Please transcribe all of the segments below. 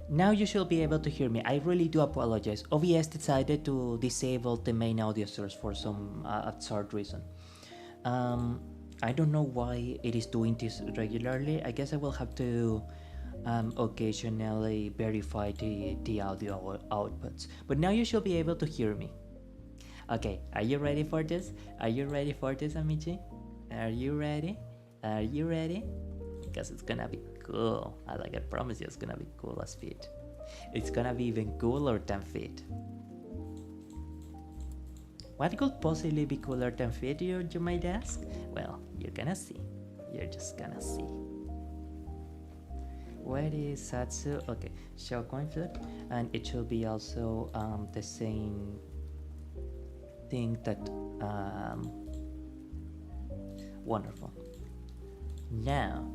Now you should be able to hear me. I really do apologize. OBS decided to disable the main audio source for some absurd reason. I don't know why it is doing this regularly. I guess I will have to occasionally verify the audio outputs. But now you should be able to hear me. Okay, are you ready for this? Are you ready for this, Amici? Are you ready? Are you ready? Because it's gonna be cool. I promise you it's gonna be cool as Feet. It's gonna be even cooler than Feet. What could possibly be cooler than Feet, you might ask? Well, you're gonna see. You're just gonna see. Where is Zatsu? Okay, show coin flip, and it should be also the same thing that wonderful. Now,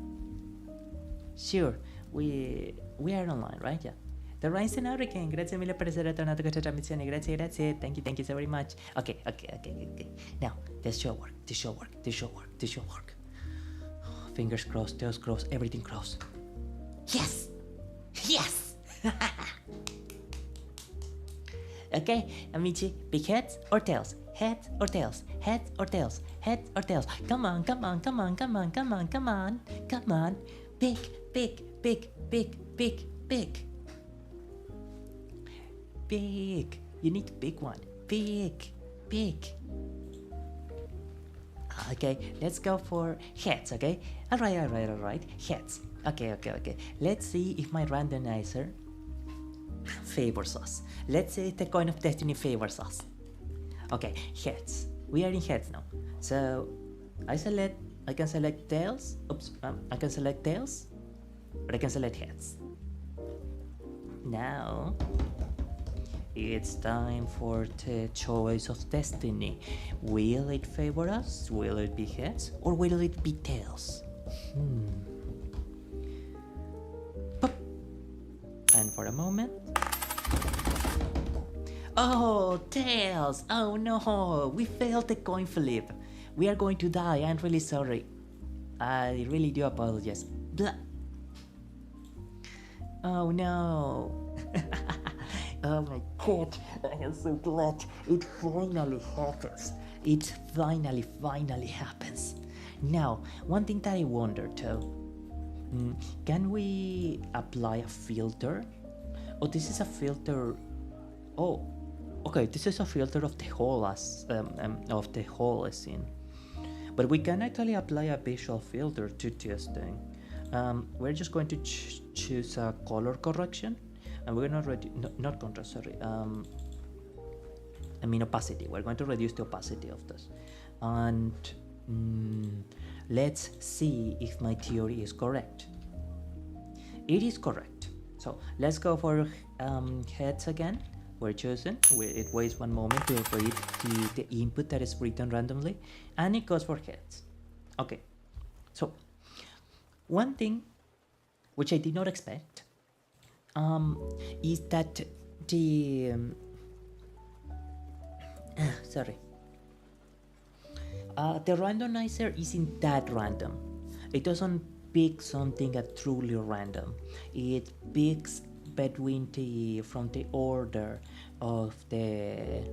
sure, we are online, right? Yeah. The Rise and out again. Grazie mille per essere tornato a questa trasmissione. Grazie. Thank you so very much. Okay. Now, this should work. Fingers crossed, toes crossed, everything crossed. Yes! Okay, amici, big heads or tails? Heads or tails? Heads or tails? Heads or tails? Come on. Big. You need to pick one. Big. Okay, let's go for heads, okay? Alright. Heads. Okay. Let's see if my randomizer favors us. Let's say the coin of destiny favors us. Okay, heads. We are in heads now. So I can select tails. I can select tails, but I can select heads. Now it's time for the choice of destiny. Will it favor us? Will it be heads or will it be tails? And for a moment. Oh, tails! Oh no, we failed the coin flip. We are going to die. I'm really sorry. I really do apologize. Blah. Oh no. Oh my god, I am so glad it finally happens. It finally happens. Now, one thing that I wonder though, can we apply a filter? Oh, this is a filter. Oh, okay, this is a filter of the whole scene. But we can actually apply a visual filter to this thing. We're just going to choose a color correction, and we're gonna not contrast. Sorry. Opacity. We're going to reduce the opacity of this, and let's see if my theory is correct. It is correct. So let's go for heads again. We're choosing. It waits one moment to read the input that is written randomly, and it goes for heads. Okay. So one thing which I did not expect is that the randomizer isn't that random. It doesn't pick something at truly random. It picks from the order of the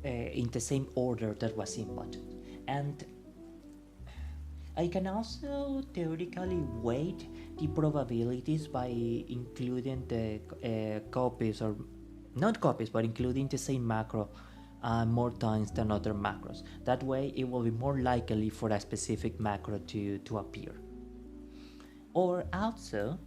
in the same order that was inputted, and I can also theoretically weight the probabilities by including the copies, or not copies, but including the same macro more times than other macros. That way it will be more likely for a specific macro to appear. Or also,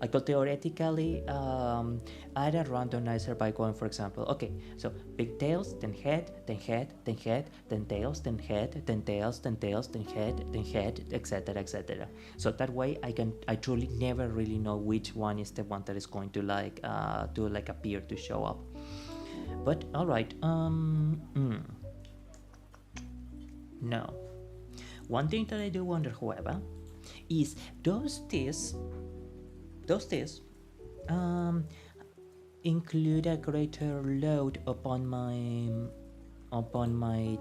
I could theoretically add a randomizer by going, for example, okay, so big tails, then head, then head, then head, then tails, then head, then tails, then tails, then head, etc. So that way I truly never really know which one is the one that is going to appear to show up. But all right, no. One thing that I do wonder, however, is does this include a greater load upon my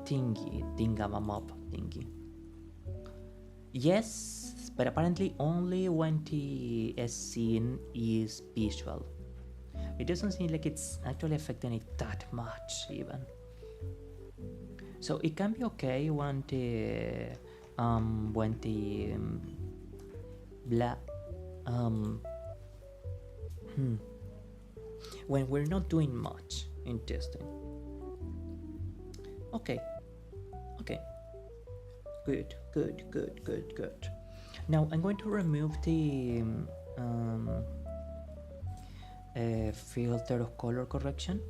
thingamamop thingy. Yes, but apparently only when the scene is visual. It doesn't seem like it's actually affecting it that much even. So it can be okay when the blah when we're not doing much in testing. Okay, okay, good. Now I'm going to remove the filter of color correction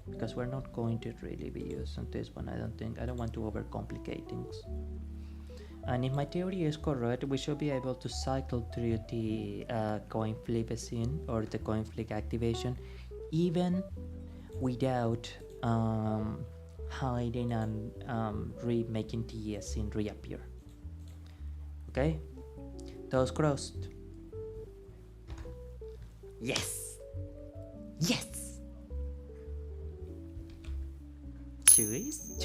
because we're not going to really be using this one. I don't want to overcomplicate things. And if my theory is correct, we should be able to cycle through the coin flip scene or the coin flip activation even without hiding and making the scene reappear. Okay? Toes crossed. Yes! Yes! Choice.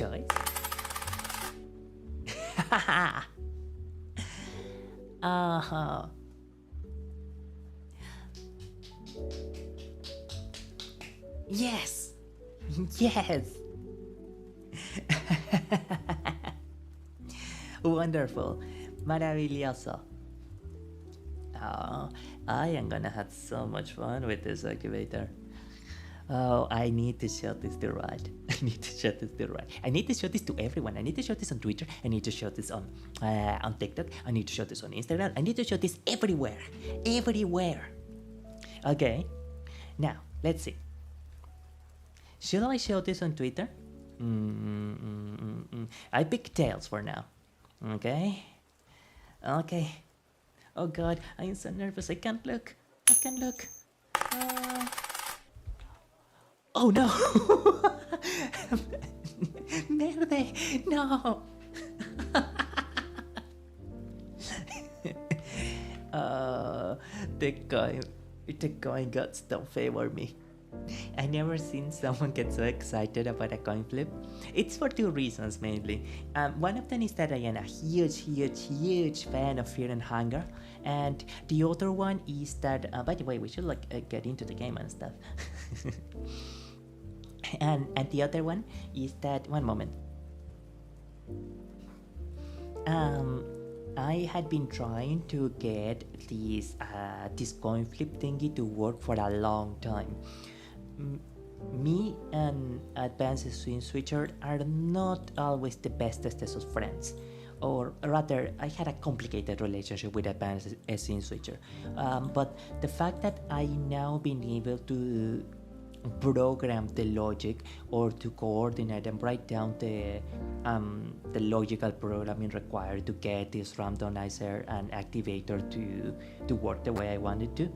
Uh-huh. Yes! Yes! Wonderful. Maravilloso. Oh, I am gonna have so much fun with this activator. Oh, I need to show this to Rod. I need to show this to everyone. I need to show this on Twitter. I need to show this on TikTok. I need to show this on Instagram. I need to show this everywhere. Okay. Now, let's see. Should I show this on Twitter? I pick tails for now. Okay. Oh god, I am so nervous. I can't look. Oh no! Merde! No! The coin gods don't favor me. I never seen someone get so excited about a coin flip. It's for two reasons mainly. One of them is that I am a huge fan of Fear and Hunger, and the other one is that. By the way, we should get into the game and stuff. and the other one is that. One moment. I had been trying to get this coin flip thingy to work for a long time. Me and Advanced Swing Switcher are not always the bestest of friends, or rather, I had a complicated relationship with Advanced Swing Switcher. But the fact that I now been able to program the logic or to coordinate and write down the logical programming required to get this randomizer and activator to work the way I wanted to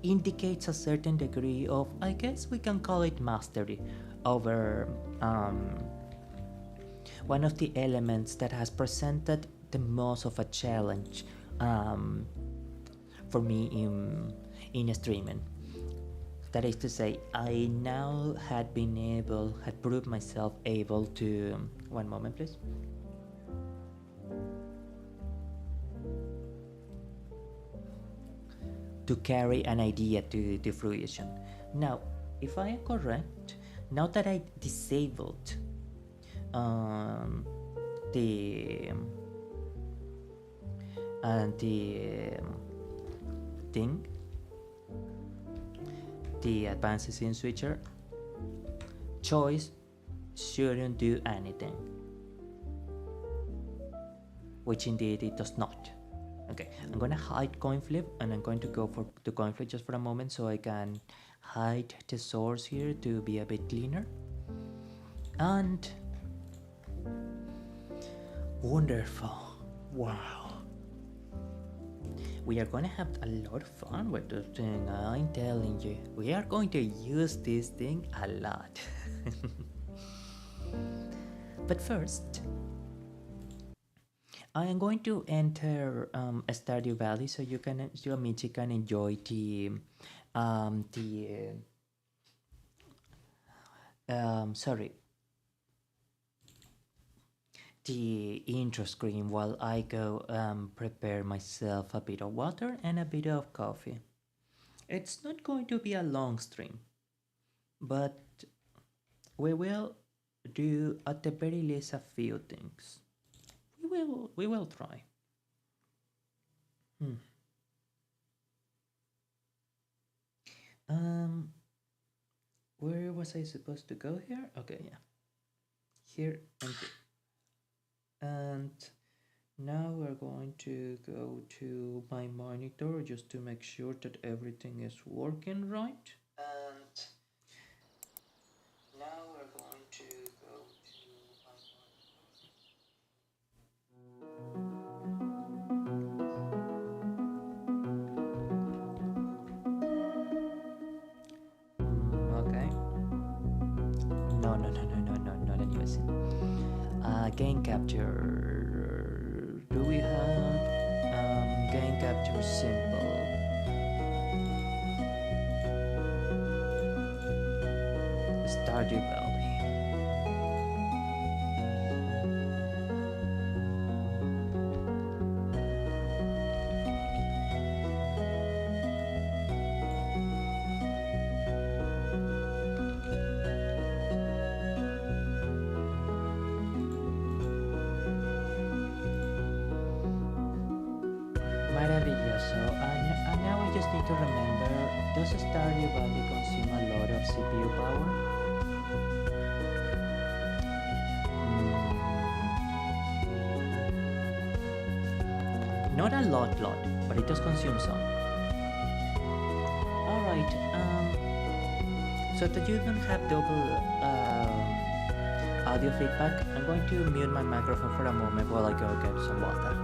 indicates a certain degree of, I guess we can call it, mastery over one of the elements that has presented the most of a challenge for me in streaming. That is to say, I now had proved myself able to. One moment, please. To carry an idea to fruition. Now, if I am correct, now that I disabled the thing, the advanced scene switcher, choice shouldn't do anything, which indeed it does not. Okay, I'm gonna hide coin flip, and I'm going to go for the coin flip just for a moment so I can hide the source here to be a bit cleaner. And wonderful. Wow. We are gonna have a lot of fun with this thing, I'm telling you. We are going to use this thing a lot. But first, I am going to enter Stardew Valley so you and Michi can enjoy the Sorry, the intro screen while I go prepare myself a bit of water and a bit of coffee. It's not going to be a long stream, but we will do at the very least a few things. We will try. Hmm. Um, where was I supposed to go here? Okay, yeah, here and here. And now we're going to go to my monitor just to make sure that everything is working right. And now we're going to go to my monitor. Okay. No, no, no, no, no, no, not a new scene. Game capture. Do we have game capture simple? Stardew Valley. Maravilloso. And now we just need to remember, does Stardew Valley consume a lot of CPU power? Not a lot, but it does consume some. Alright, so that you don't have double audio feedback, I'm going to mute my microphone for a moment while I go get some water.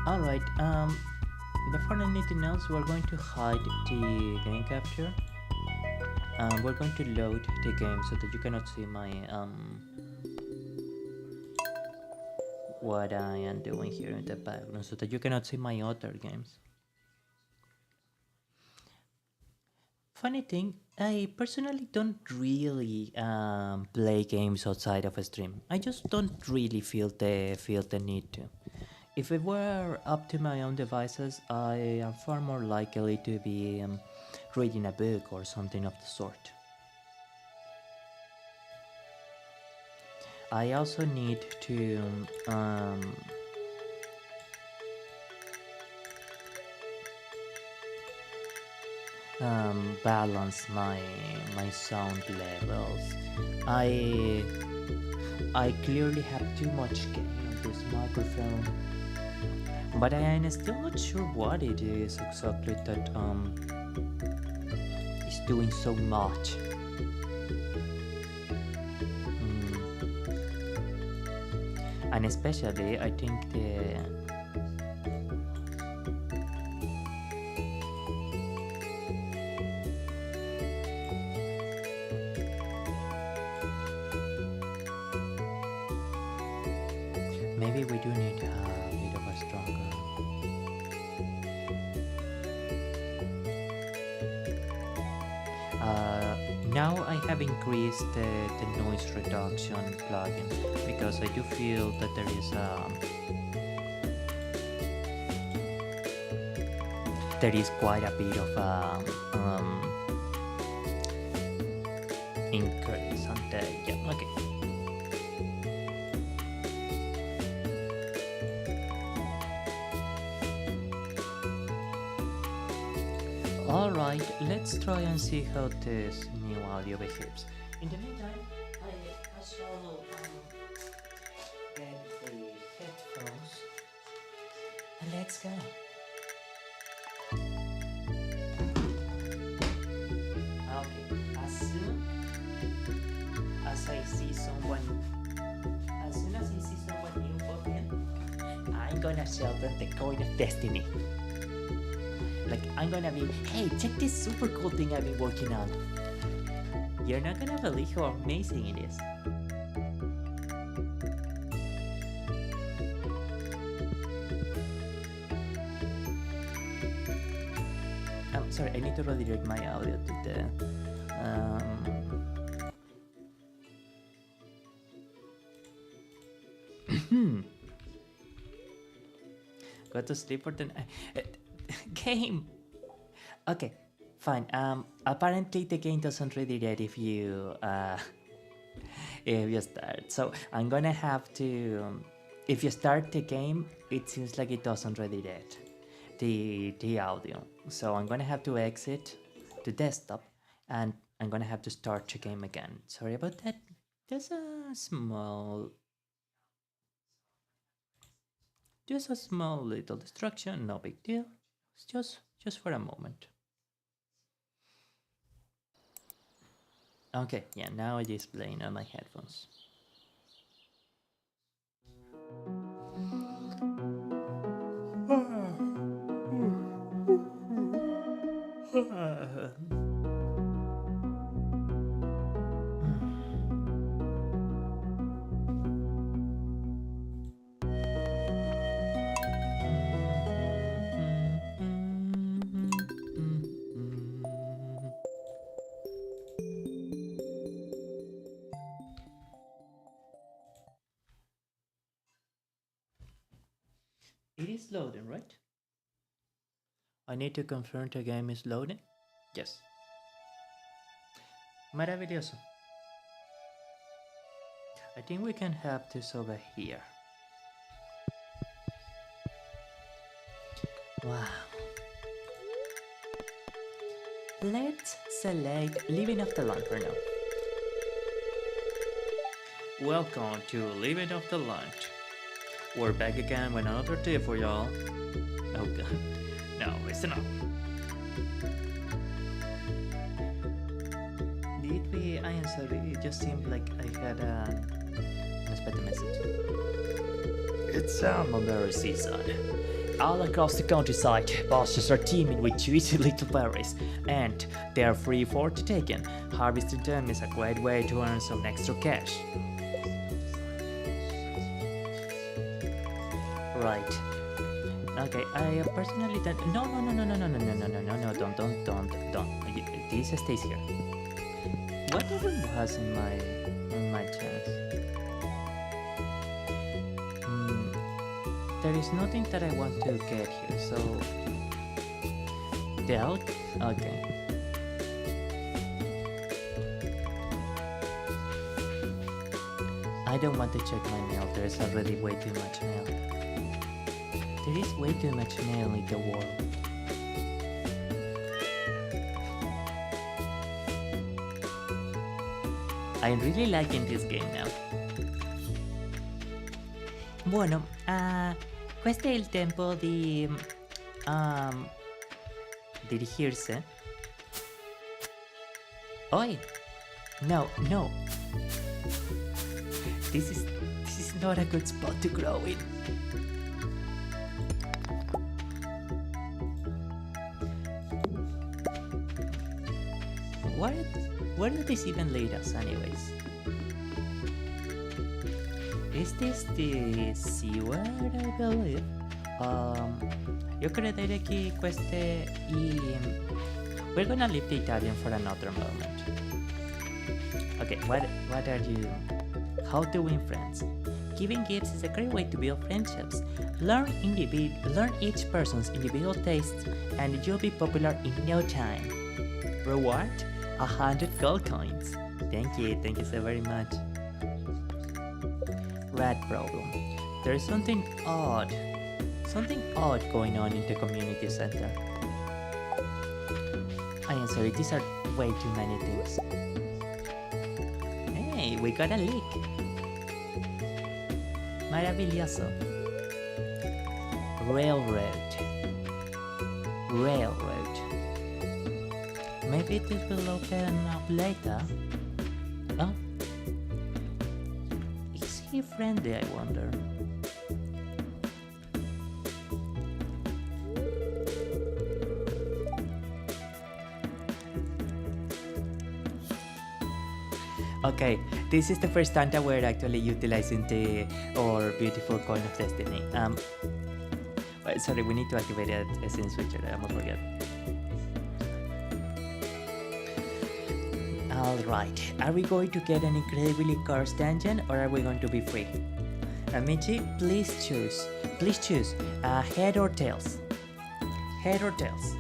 Alright, before anything else, we're going to hide the game capture. We're going to load the game so that you cannot see my what I am doing here in the background, so that you cannot see my other games. Funny thing, I personally don't really play games outside of a stream. I just don't really feel the need to. If it were up to my own devices, I am far more likely to be reading a book or something of the sort. I also need to balance my sound levels. I clearly have too much gain on this microphone, but I am still not sure what it is exactly that is doing so much. And especially, I think maybe we do need a bit of a stronger. Now I have increased the noise reduction plugin because I do feel that there is quite a bit of increase on the okay. Alright, let's try and see how this new audio behaves. In the meantime, I shall get the headphones and let's go. Okay, as soon as I see someone new pop in, I'm gonna show them the coin of destiny. Like, I'm gonna be, hey, check this super cool thing I've been working on. You're not gonna believe how amazing it is. I'm sorry, I need to redirect my audio to the... Go to sleep for the game. Okay, fine. Apparently the game doesn't redirect if you start. So I'm gonna have to. If you start the game, it seems like it doesn't redirect the audio. So I'm gonna have to exit the desktop, and I'm gonna have to start the game again. Sorry about that. Just a small little distraction, no big deal. It's just for a moment. Okay, yeah, now it is playing on my headphones. It is loading, right? I need to confirm the game is loading. Yes. Maravilloso. I think we can have this over here. Wow. Let's select Living Off the Land for now. Welcome to Living Off the Land. We're back again with another tip for y'all. Oh god. No, listen up. Did we? I am sorry, it just seemed like I had an unexpected message. It's summer season. All across the countryside, bosses are teeming with juicy little berries, and they are free for the taking. Harvesting them is a great way to earn some extra cash. Right. Okay, I personally don't. No, don't. This stays here. Whatever was in my chest. There is nothing that I want to get here, so the out. Okay. I don't want to check my mail. There is already way too much mail. There is way too much mail in the world. I'm really liking this game now. Buono, questo è il tempo di dirigirsi. Oi! No. This is not a good spot to grow in. Where did this even lead us, anyways? Is this the seaward, I believe? Io credo che queste we're gonna leave the Italian for another moment. Okay, what are you? How to win friends? Giving gifts is a great way to build friendships. Learn each person's individual tastes, and you'll be popular in no time. Reward? 100 gold coins. Thank you so very much. Rat problem. There's something odd going on in the community center. I am sorry, these are way too many things. Hey, we got a leak. Maravilloso. Railroad. Railroad. Maybe this will open up later. Oh. Is he friendly, I wonder? Okay, this is the first time that we're actually utilizing our beautiful coin of destiny. Sorry, we need to activate a scene switcher. I almost forget. Alright, are we going to get an incredibly cursed dungeon or are we going to be free? Amici, please choose. Please choose head or tails. Head or tails.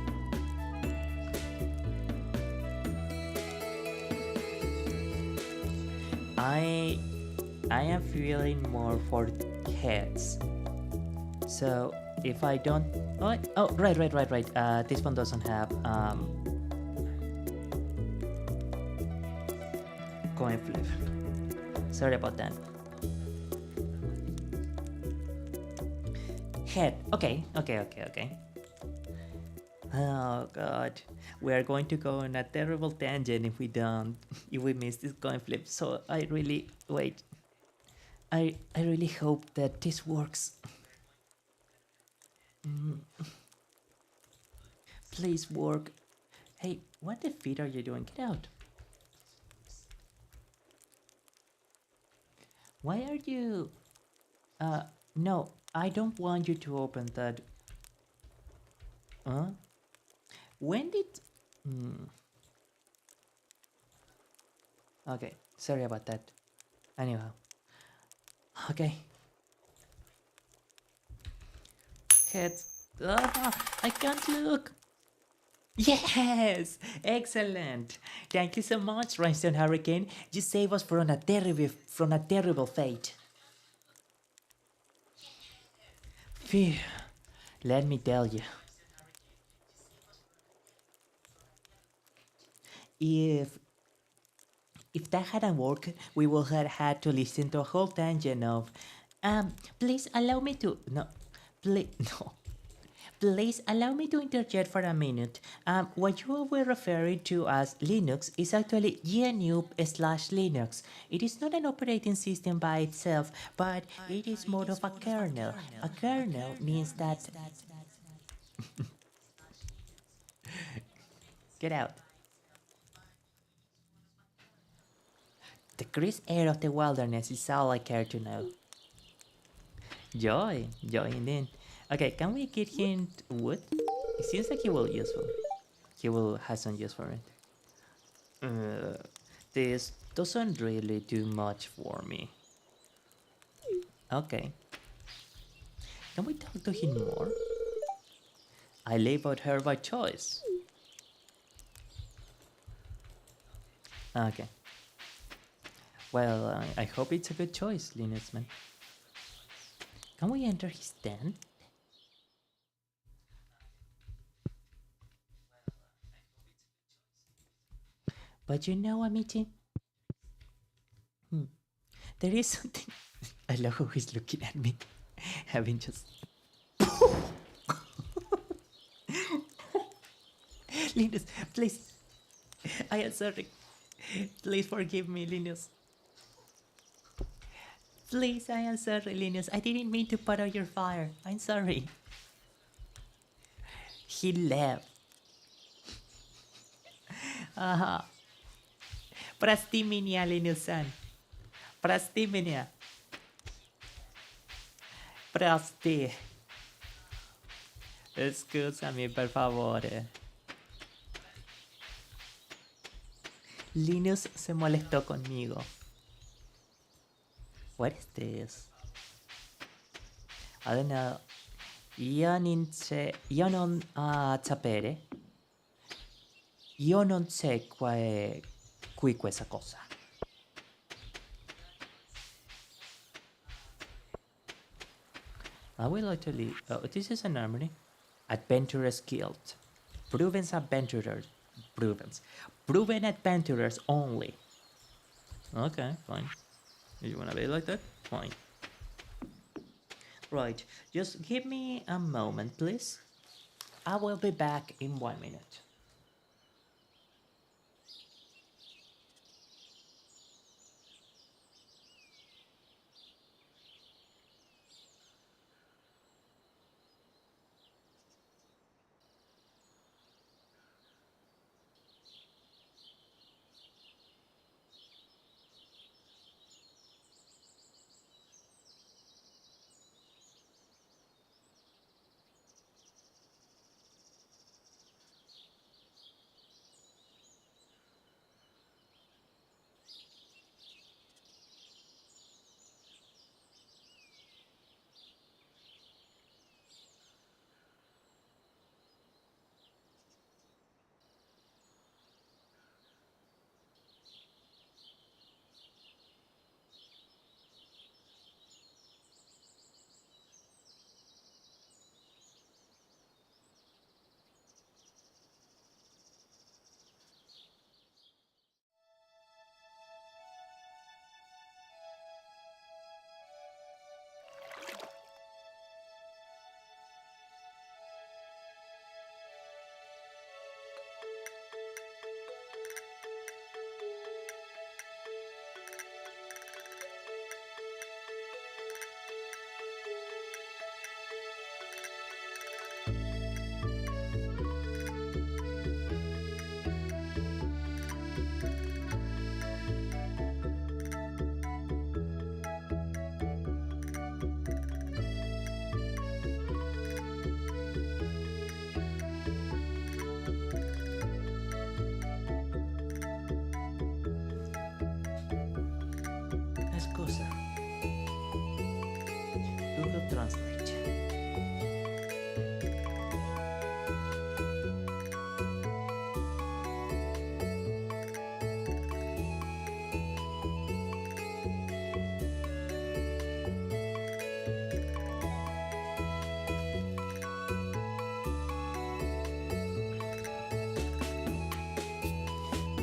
I am feeling more for heads. So if I don't, oh right. This one doesn't have coin flip. Sorry about that. Head. Okay. Oh god, we are going to go on a terrible tangent if we miss this coin flip. So I really hope that this works. Please work. Hey, what the feet are you doing? Get out. Why are you... no, I don't want you to open that. Huh? When did... Okay, sorry about that. Anyhow. Okay. Heads. I can't look. Yes! Excellent! Thank you so much, Rhinestone Hurricane. You saved us from a terrible fate. Phew. Let me tell you. If that hadn't worked, we would have had to listen to a whole tangent of please allow me to Please allow me to interject for a minute. What you were referring to as Linux is actually GNU/Linux. It is not an operating system by itself, but it is more of a kernel. A kernel means that... Get out. The crisp air of the wilderness is all I care to know. Joy indeed. Okay, can we get him wood? It seems like he will useful. He will have some use for it. This doesn't really do much for me. Okay. Can we talk to him more? I labeled her by choice. Okay. Well, I hope it's a good choice, Linus man. Can we enter his tent? But you know, Amici, there is something... I love how he's looking at me, having just... Linus, please. I am sorry. Please forgive me, Linus. Please, I am sorry, Linus. I didn't mean to put out your fire. I'm sorry. He left. Прости меня, Linus-san. Прости меня. Прости. Scusami, per favore. Linus se molestó conmigo. What is this? I don't know. Io non sapere. Io non sé qui questa cosa. I will actually... Oh, this is an armory. Adventurers Guild. Proven's adventurers. Prudence. Proven adventurers only. Okay, fine. You wanna be like that? Fine. Right, just give me a moment, please. I will be back in 1 minute. Scusa. Google Translate.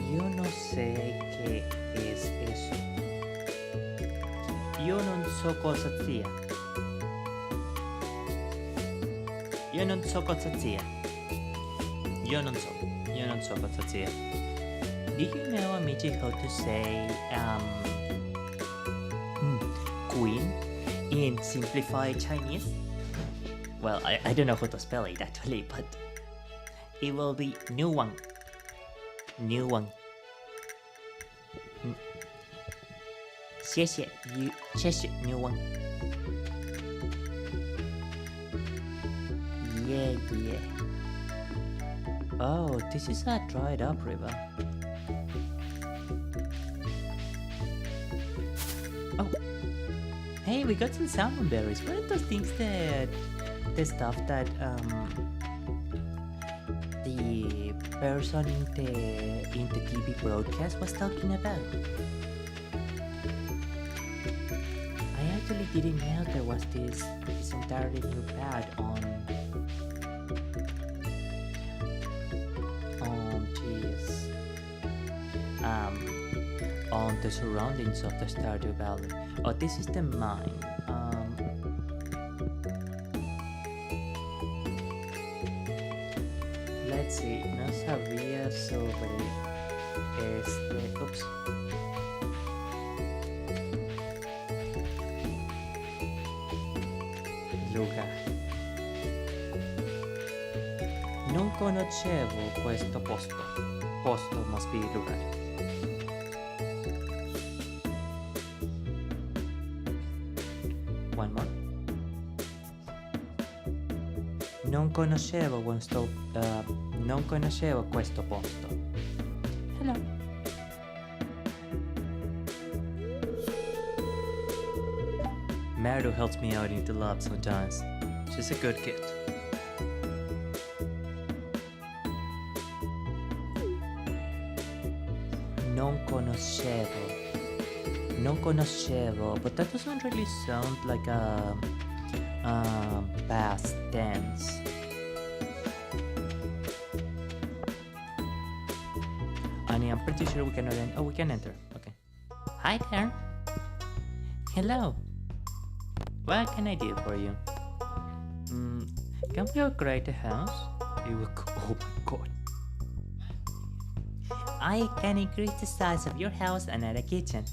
Io non sé che es eso. Io non so cosa sia. Io non so cosa sia. Io non so cosa sia. Do you know, amici, how to say queen in simplified Chinese? Well, I don't know how to spell it actually, but it will be new one. New one. 谢谢 you 谢谢 new one. Yeah. Oh, this is a dried up river. Oh, hey, we got some salmon berries. What are those things that the stuff that the person in the TV broadcast was talking about? I actually didn't know there was this entirely new pad on this on the surroundings of the Stardew Valley. Oh, this is the mine. Let's see, no sabía sobre oops. Lugar. Non conoscevo questo posto. Posto must be lugar. One more. Non conoscevo questo posto. Hello. Maru helps me out in the lab sometimes. She's a good kid. Non conoscevo, but that doesn't really sound like a past tense. And I'm pretty sure we cannot enter. Oh, we can enter. Okay. Hi there. Hello. What can I do for you? Can we upgrade the house? It will oh my god. I can increase the size of your house and add a kitchen.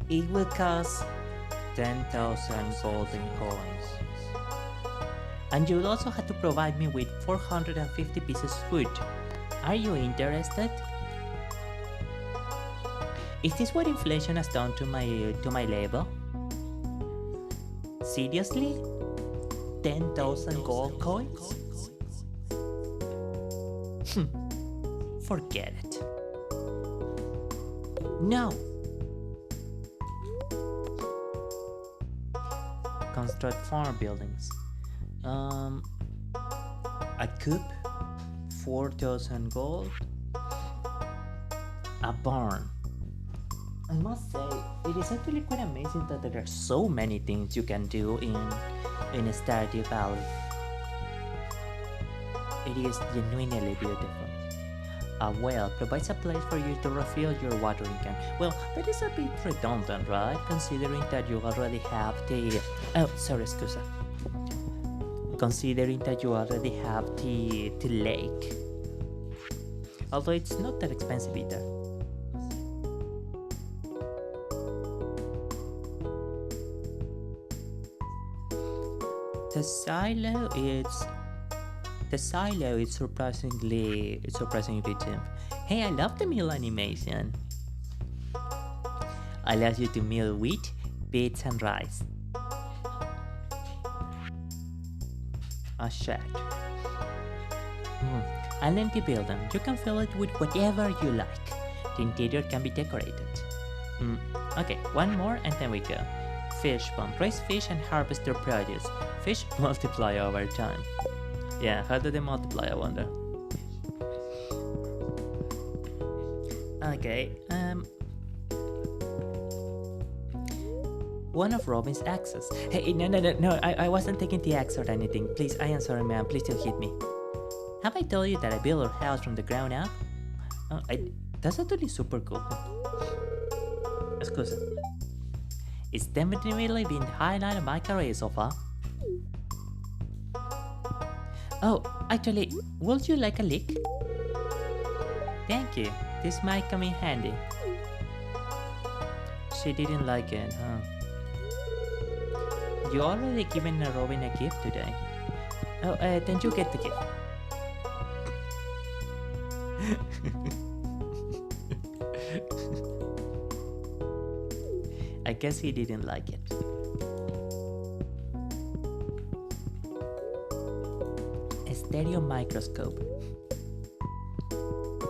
It will cost 10,000 golden coins. And you'll also have to provide me with 450 pieces of wood. Are you interested? Is this what inflation has done to my labor? Seriously? 10,000 gold coins? Forget it. No! Construct farm buildings. A coop, 4,000 gold. A barn. I must say, it is actually quite amazing that there are so many things you can do in Stardew Valley. It is genuinely beautiful. A well provides a place for you to refill your watering can. Well, that is a bit redundant, right? Considering that you already have the... Oh, sorry, scusa. Considering that you already have the lake. Although it's not that expensive either. The silo is surprisingly cheap. Hey, I love the mill animation. Allows you to mill wheat, beets and rice. A shed. An empty building. You can fill it with whatever you like. The interior can be decorated. Okay, one more and then we go. Fish pond. Raise fish and harvest their produce. Fish multiply over time. Yeah, how do they multiply, I wonder? Okay, one of Robin's axes. Hey, no, I wasn't taking the axe or anything. Please, I am sorry, ma'am, please don't hit me. Have I told you that I built our house from the ground up? That's actually super cool. Excuse me. It's definitely been the highlight of my career so far. Oh, actually, would you like a lick? Thank you. This might come in handy. She didn't like it, huh? You already given Robin a gift today. Oh, then you get the gift. I guess he didn't like it. A stereo microscope.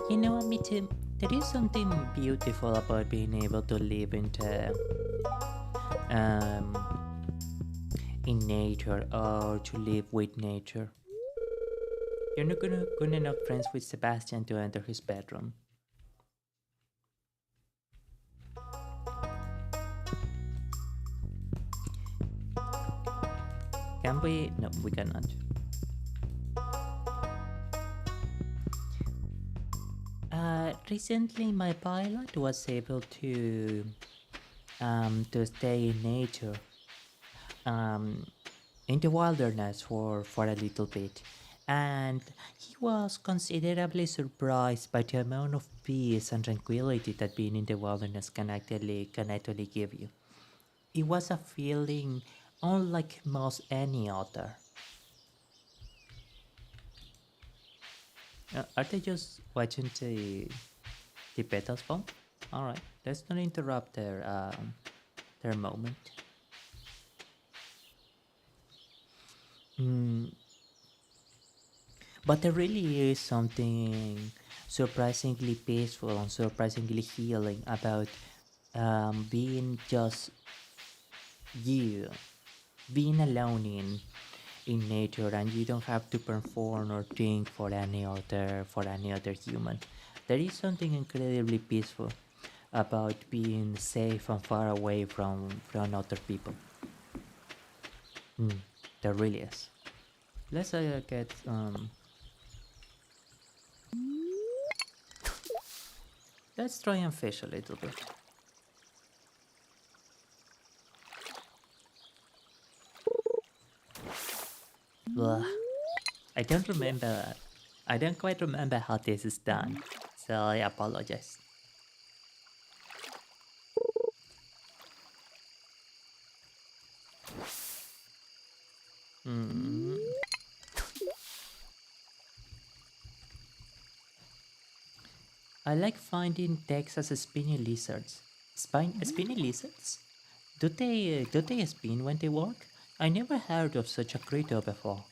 You know what, me too. There is something beautiful about being able to live in nature or to live with nature. You're not good enough friends with Sebastian to enter his bedroom. Can we? No, we cannot. Recently my pilot was able to stay in nature, in the wilderness for a little bit, and he was considerably surprised by the amount of peace and tranquility that being in the wilderness can actually give you. It was a feeling unlike most any other. Are they just watching the petals fall? All right, let's not interrupt their moment. But there really is something surprisingly peaceful and surprisingly healing about being just you, being alone in nature, and you don't have to perform or think for any other human. There is something incredibly peaceful about being safe and far away from other people. There really is. Let's get Let's try and fish a little bit. Ugh. I don't quite remember how this is done, so I apologize. I like finding Texas spinny lizards. Spinny lizards? Do they spin when they walk? I never heard of such a creature before.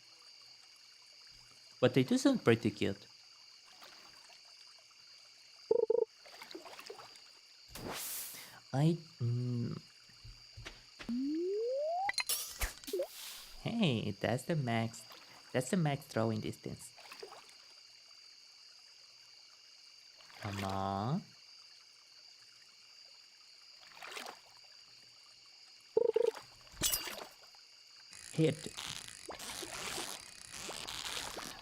But they do sound pretty cute. Hey, that's the max. That's the max throwing distance. Come on. Hit.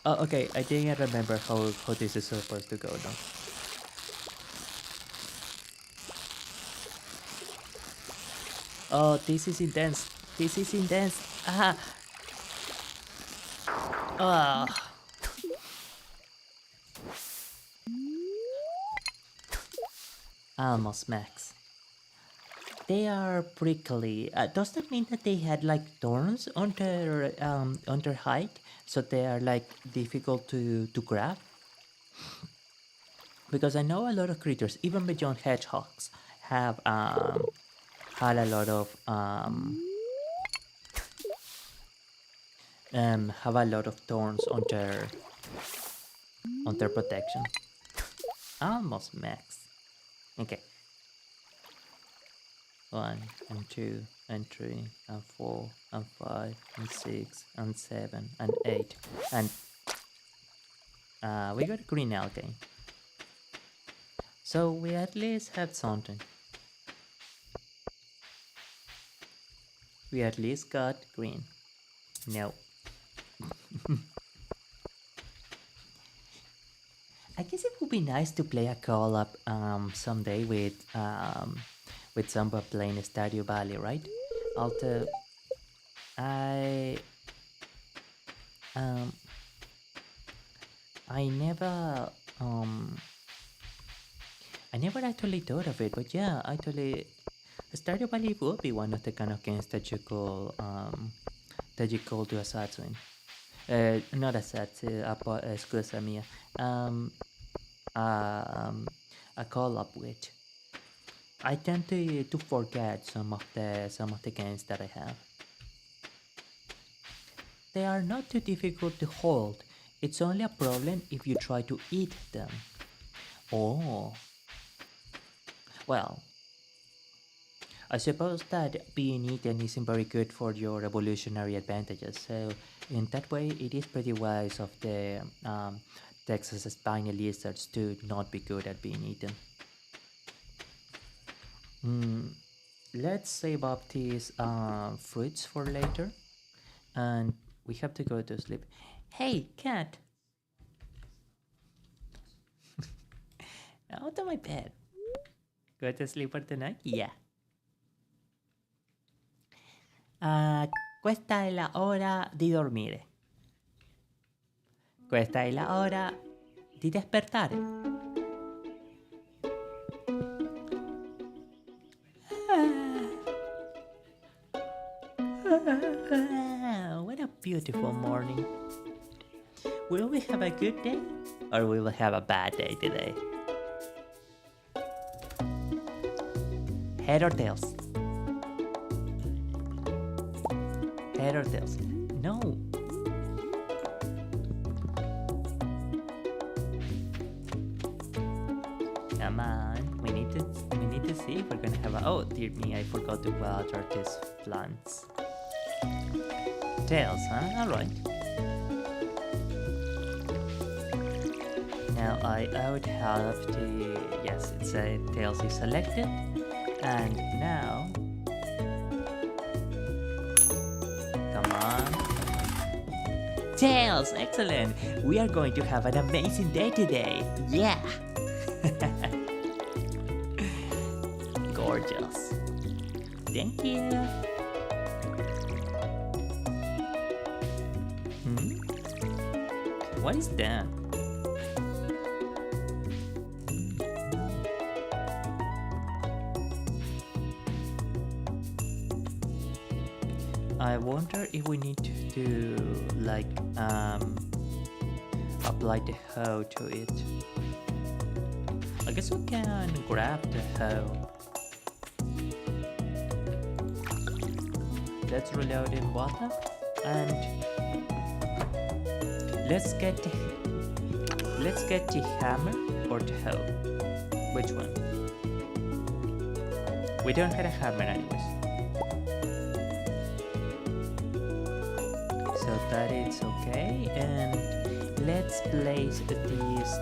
Oh, okay. I didn't remember how this is supposed to go now. Oh, this is intense. This is intense. Ah. Almost max. They are prickly. Does that mean that they had like thorns on their hide, so they are like difficult to grab? Because I know a lot of creatures, even beyond hedgehogs, have had a lot of thorns on their protection. Almost max. Okay. 1 and 2 and 3 and 4 and 5 and 6 and 7 and 8 and we got green algae. So we at least have something. We at least got green. No. I guess it would be nice to play a co-op someday with someone playing Stardew Valley, right? Although I never actually thought of it, but yeah, actually, Stardew Valley would be one of the kind of games that you could do a Zatsu in. Not a Zatsu, scusa mia. A call-up with. I tend to forget some of the games that I have. They are not too difficult to hold. It's only a problem if you try to eat them. Oh. Well, I suppose that being eaten isn't very good for your evolutionary advantages, so in that way it is pretty wise of the Texas spiny lizards to not be good at being eaten. Let's save up these fruits for later, and we have to go to sleep. Hey, cat! Out of my bed. Go to sleep for tonight? Yeah. Questa è la ora di dormire. Questa è la ora di despertare. What a beautiful morning. Will we have a good day or will we have a bad day today? Head or tails? Head or tails? No. Come on, we need to see if we're gonna have a. Oh dear me, I forgot to water these plants. Tails, huh? All right. Now I would have to. Yes, it's a tails is selected, and now. Come on. Tails, excellent. We are going to have an amazing day today. Yeah. gorgeous. Thank you. What is that? I wonder if we need to like apply the hoe to it. I guess we can grab the hoe. Let's reload in water and let's get the hammer or the hoe. Which one? We don't have a hammer anyways. So that is okay, and let's place these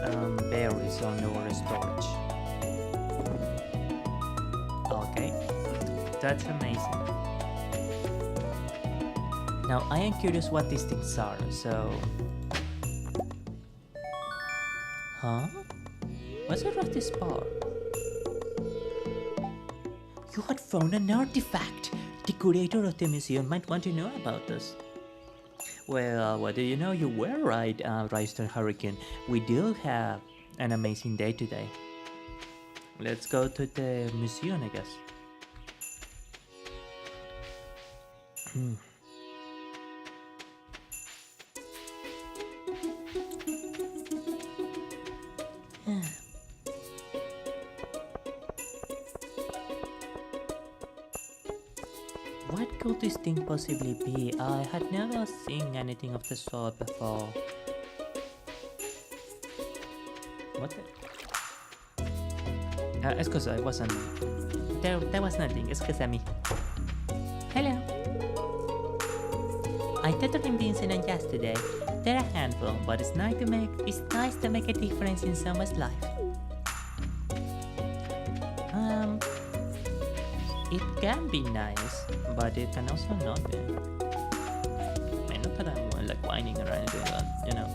berries on our storage. Okay, that's amazing. Now I am curious what these things are, so... Huh? What's the rusty spar? You had found an artifact! The curator of the museum might want to know about this. Well, what do you know? You were right, Ryster Hurricane. We do have an amazing day today. Let's go to the museum, I guess. What could this thing possibly be? I had never seen anything of the sort before. What the? Excuse, I wasn't... There was nothing, excuse me. Hello. I taught in Vincent yesterday. They're a handful, but it's nice to make a difference in someone's life. It can be nice, but it can also not be. I not that I'm like whining or anything, but you know.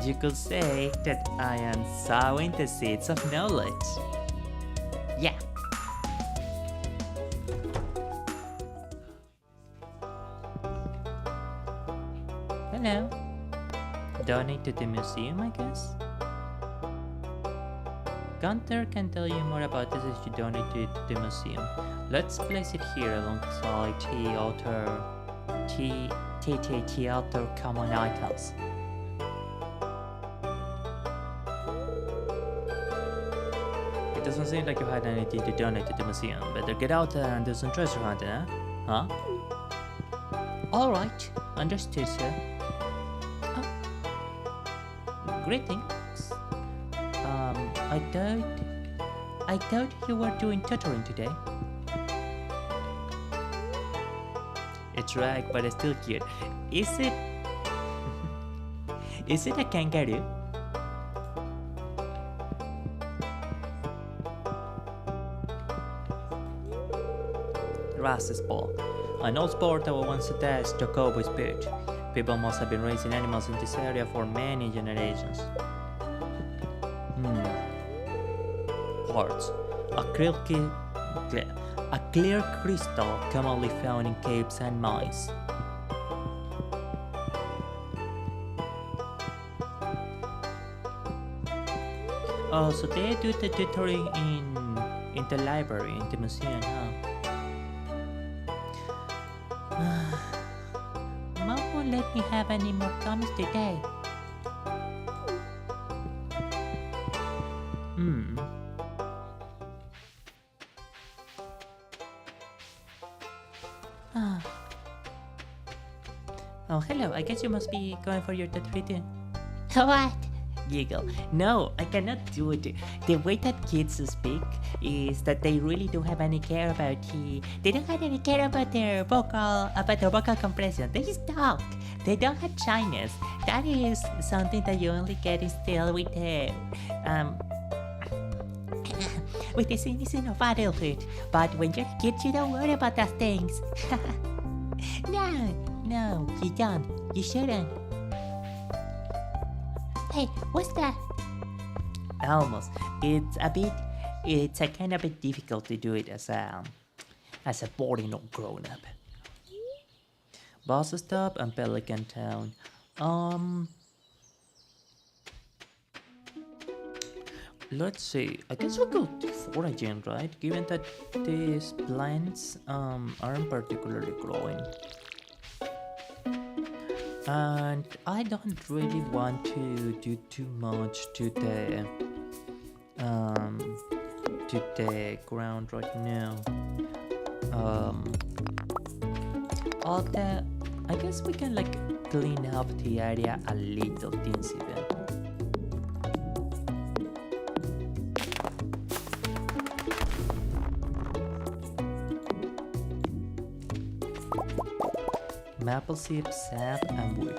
You could say that I am sowing the seeds of knowledge. Yeah. Hello. Donate to the museum, I guess? Gunther can tell you more about this if you donate to the museum. Let's place it here alongside the other common items. It doesn't seem like you had anything to donate to the museum. Better get out there and do some treasure hunting, huh? Alright, understood, sir. Greetings. I thought you were doing tutoring today. It's right, but it's still cute. Is it a kangaroo? Rust ball. An old sport that was once attached to a cowboy spirit. People must have been raising animals in this area for many generations. Quartz. A clear crystal commonly found in caves and mines. Oh, so they do the tutoring in the library, in the museum, huh? Mom won't let me have any more gummies today. Oh, hello. I guess you must be going for your tutoring too. What? Giggle. No, I cannot do it. The way that kids speak is that they really don't have any care about they don't have any care about their vocal compression. They just talk. They don't have shyness. That is something that you only get instilled with the with the cynicism of adulthood. But when you're a kid, you don't worry about those things. No, you don't. You shouldn't. Hey, what's that? Almost. It's a kind of bit difficult to do it as a 14 or grown up. Bus stop and Pelican Town. Um, let's see. I guess we could do foraging, right? Given that these plants aren't particularly growing. And I don't really want to do too much um to the ground right now. Um, all the I guess we can like clean up the area a little teensy bit. Maple syrup, sap, and wood.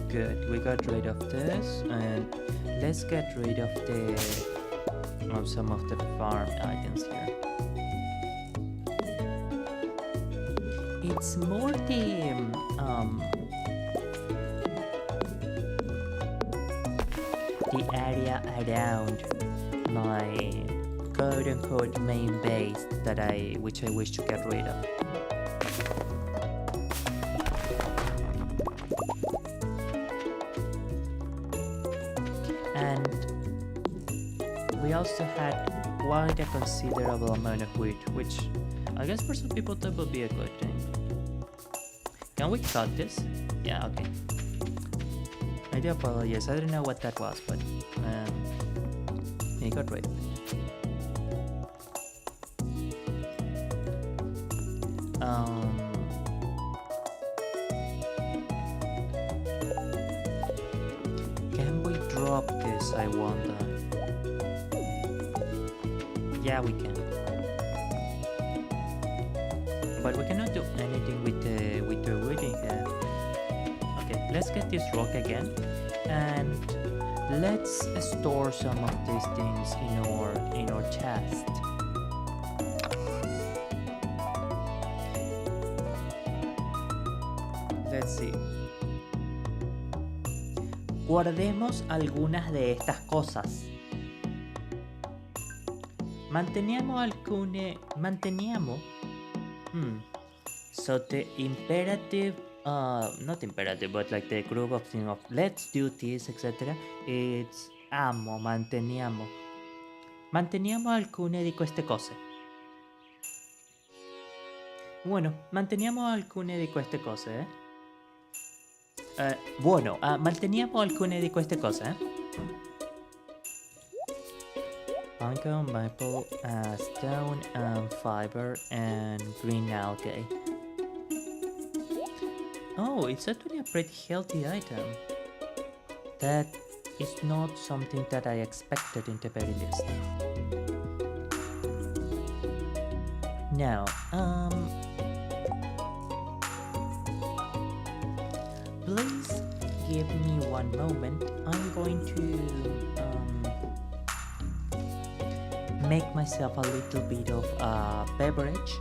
Good, we got rid of this, and let's get rid of some of the farm items here. It's more the area around my quote-unquote main base which I wish to get rid of. And we also had quite a considerable amount of wheat, which I guess for some people that would be a good thing. Can we cut this? Yeah, okay. I do apologize, I don't know what that was, but I got rid of it. Can we drop this, I wonder? Yeah, we can. But we cannot do anything with the wood in here. Okay, let's get this rock again, and let's store some of these things in our chest. Let's see. Guardemos algunas de estas cosas. Manteniamo. So the imperative, not imperative, but like the group of things of let's do this, etc. It's manteniamo. Manteniamo alcune di queste cose. Bueno, manteniamo alcune di queste cose, manteniamo alcune di queste cose, Pumpkin, maple, stone, fiber, and green algae. Oh, it's actually a pretty healthy item. That is not something that I expected in the very least. Now, please give me one moment. I'm going to make myself a little bit of a beverage.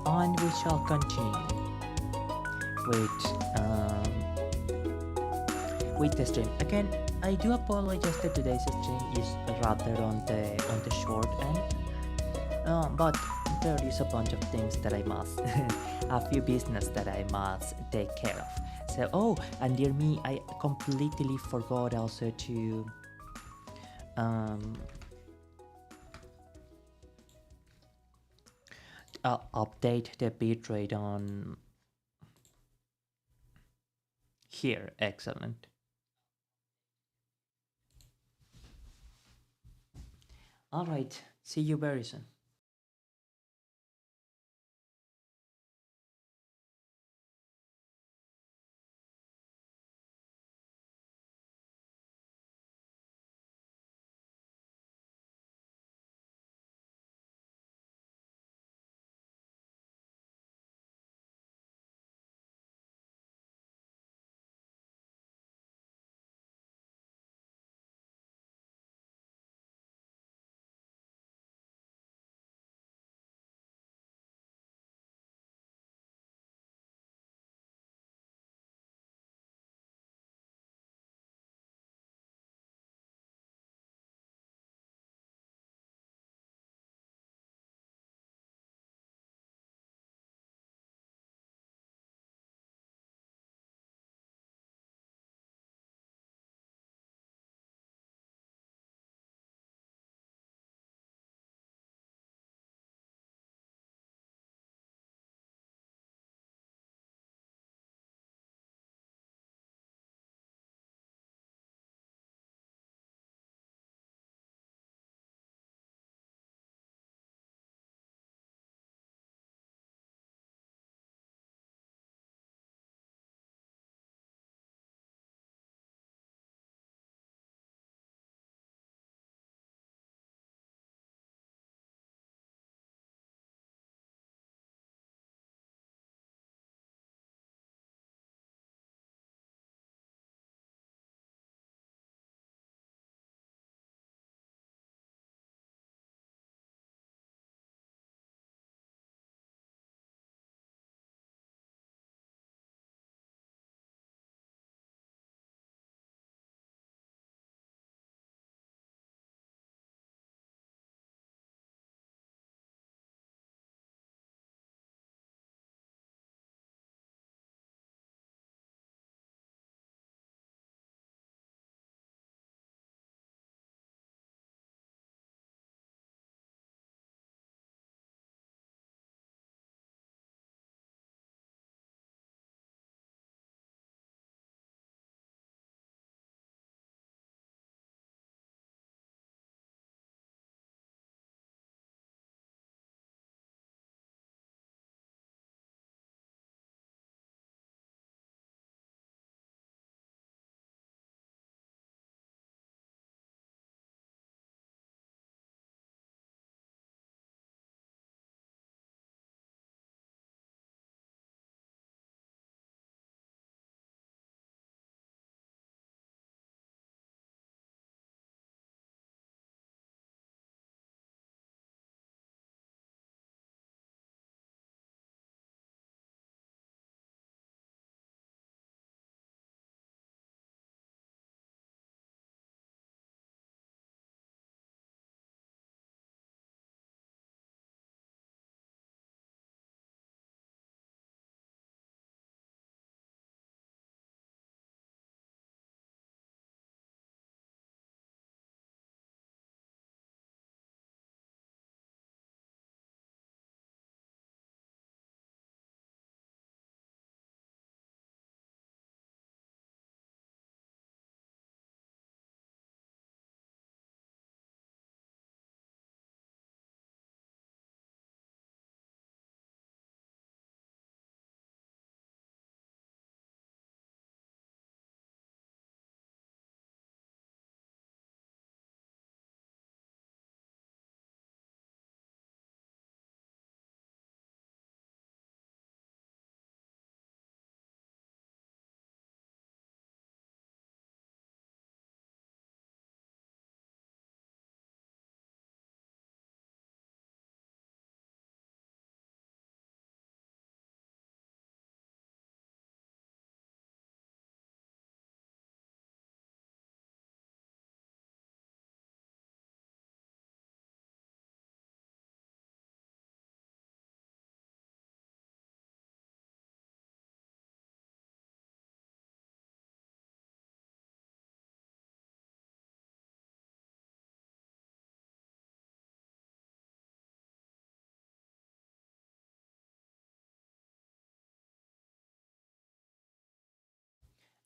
And we shall continue with the stream. Again, I do apologize that today's stream is rather on the short end, but there is a bunch of things that I must, a few business that I must take care of. So, and dear me, I completely forgot also to update the bitrate on here. Excellent. All right, see you very soon.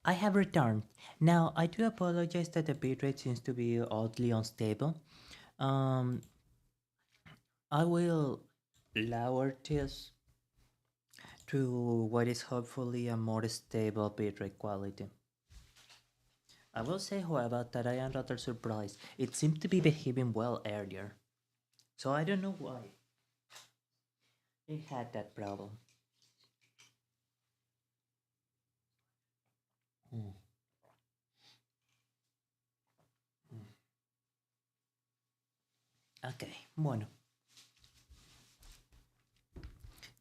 I have returned. Now, I do apologize that the bitrate seems to be oddly unstable. Um, I will lower this to what is hopefully a more stable bitrate quality. I will say, however, that I am rather surprised. It seemed to be behaving well earlier, so I don't know why it had that problem. Hmm. Okay, bueno.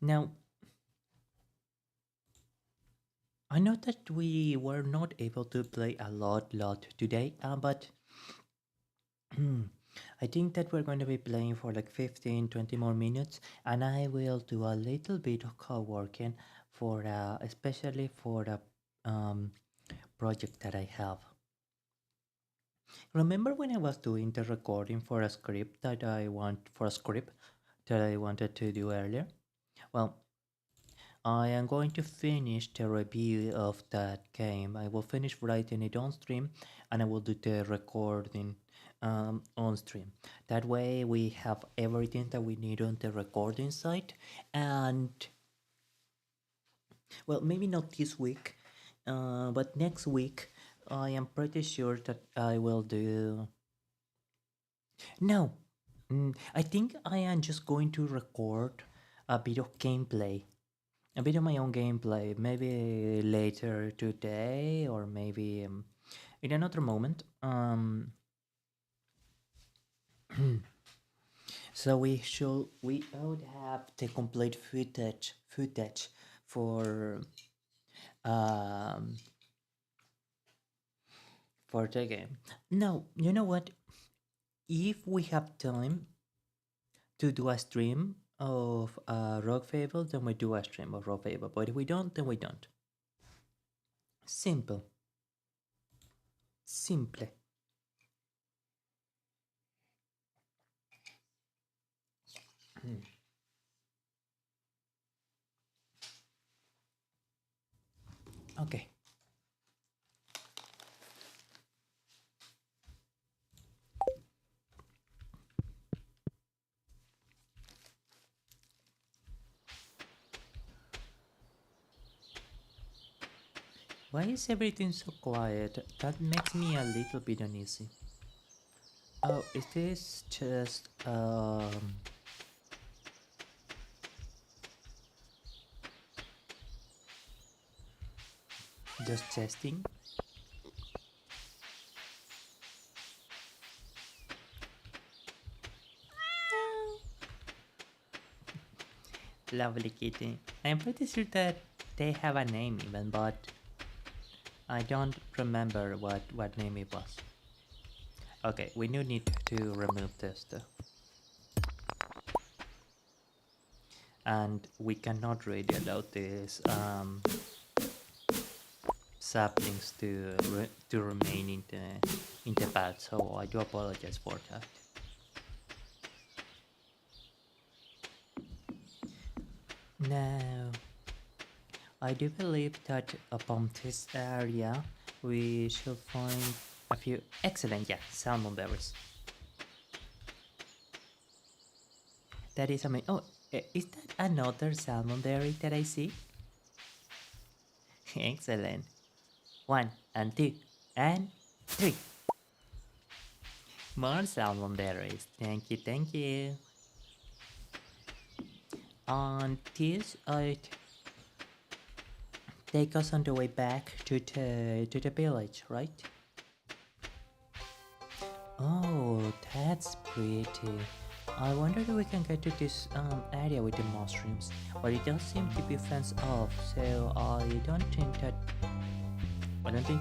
Now, I know that we were not able to play a lot today, but I think that we're going to be playing for like 15, 20 more minutes, and I will do a little bit of co-working for, especially for a project that I have. Remember when I was doing the recording for a script that I wanted to do earlier? Well, I am going to finish the review of that game. I will finish writing it on stream and I will do the recording on stream. That way we have everything that we need on the recording side. And well, maybe not this week, but next week I am pretty sure that I will do. No, I think I am just going to record a bit of gameplay, a bit of my own gameplay, maybe later today or maybe in another moment. So we would have the complete footage um for the game. No, you know what? If we have time to do a stream of Rock Fable, then we do a stream of Rock Fable. But if we don't, then we don't. Simple. Simple. Okay. Why is everything so quiet? That makes me a little bit uneasy. Oh, is this just testing? Lovely kitty. I'm pretty sure that they have a name even, but I don't remember what name it was. Okay, we do need to remove this though. And we cannot really allow these saplings to remain in the path, so I do apologize for that. Now, I do believe that upon this area we should find a few excellent, yeah, salmon berries. That is amazing. Oh, is that another salmon berry that I see? Excellent. 1 and 2 and 3. More salmon berries. Thank you, thank you. And this take us on the way back to the village, right? Oh, that's pretty. I wonder if we can get to this area with the mushrooms, but it does seem to be fenced off, so I don't think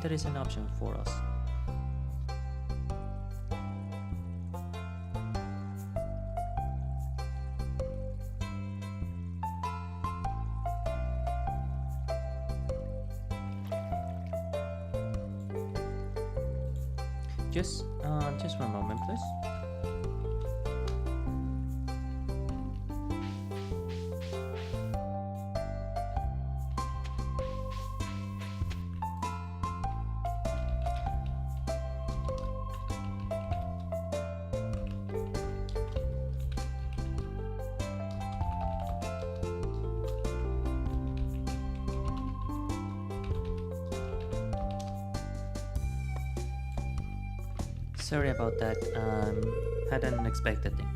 that is an option for us. Just 1 moment, please. Sorry about that. Had an unexpected thing.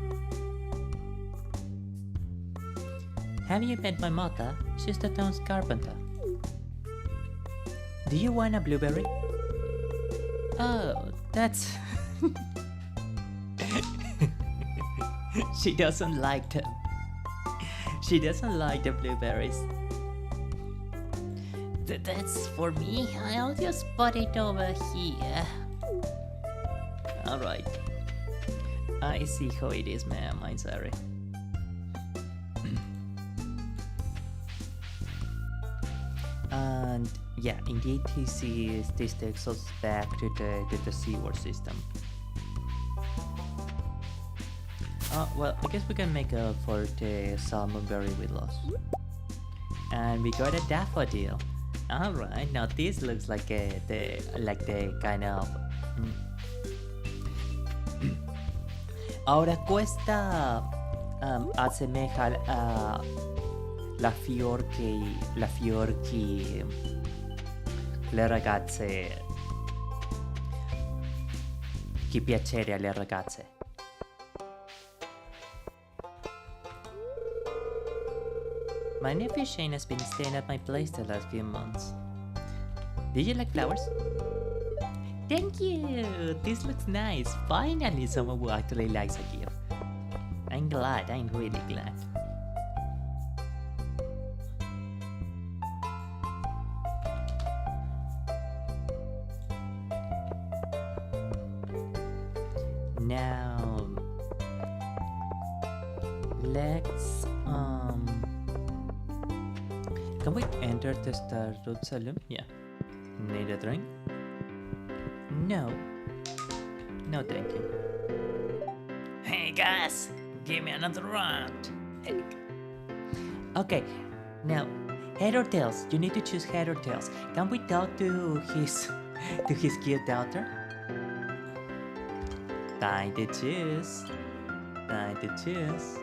Have you met my mother? She's the town's carpenter. Do you want a blueberry? Oh, that's... She doesn't like them. She doesn't like the blueberries. That's for me. I'll just put it over here. Alright. I see how it is, ma'am. I'm sorry. And yeah, indeed, this takes us back to the sewer system. Well, I guess we can make up for the salmonberry we lost. And we got a daffodil. Alright, now this looks like the kind of... Ahora questa asemeja a la fior che le ragazze che piacere alle ragazze. My nephew Shane has been staying at my place the last few months. Did you like flowers? Thank you! This looks nice. Finally someone who actually likes a gift. I'm glad, I'm really glad. Now, let's can we enter the Stardew Saloon? Yeah. Need a drink? No. No, thank you. Hey guys, give me another round. Okay, now head or tails. You need to choose head or tails. Can we talk to his cute daughter? Time to choose. Time to choose.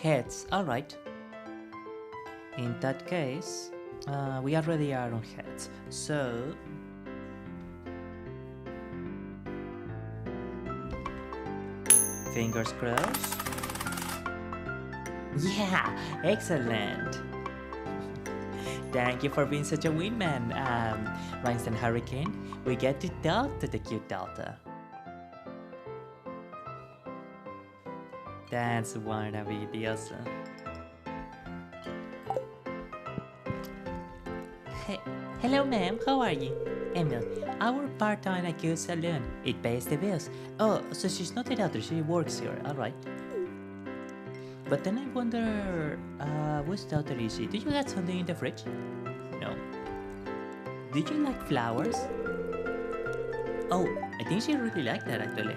Heads, alright. In that case, we already are on heads, so... Fingers crossed. Yeah, excellent! Thank you for being such a wingman, Rhinestone Hurricane. We get to talk to the cute daughter. That's wanna be delicioso. Hey, hello ma'am, how are you? Emil, our part-time acute saloon. It pays the bills. Oh, so she's not a daughter, she works here, alright. But then I wonder, whose daughter is she? Did you got something in the fridge? No. Did you like flowers? Oh, I think she really liked that actually.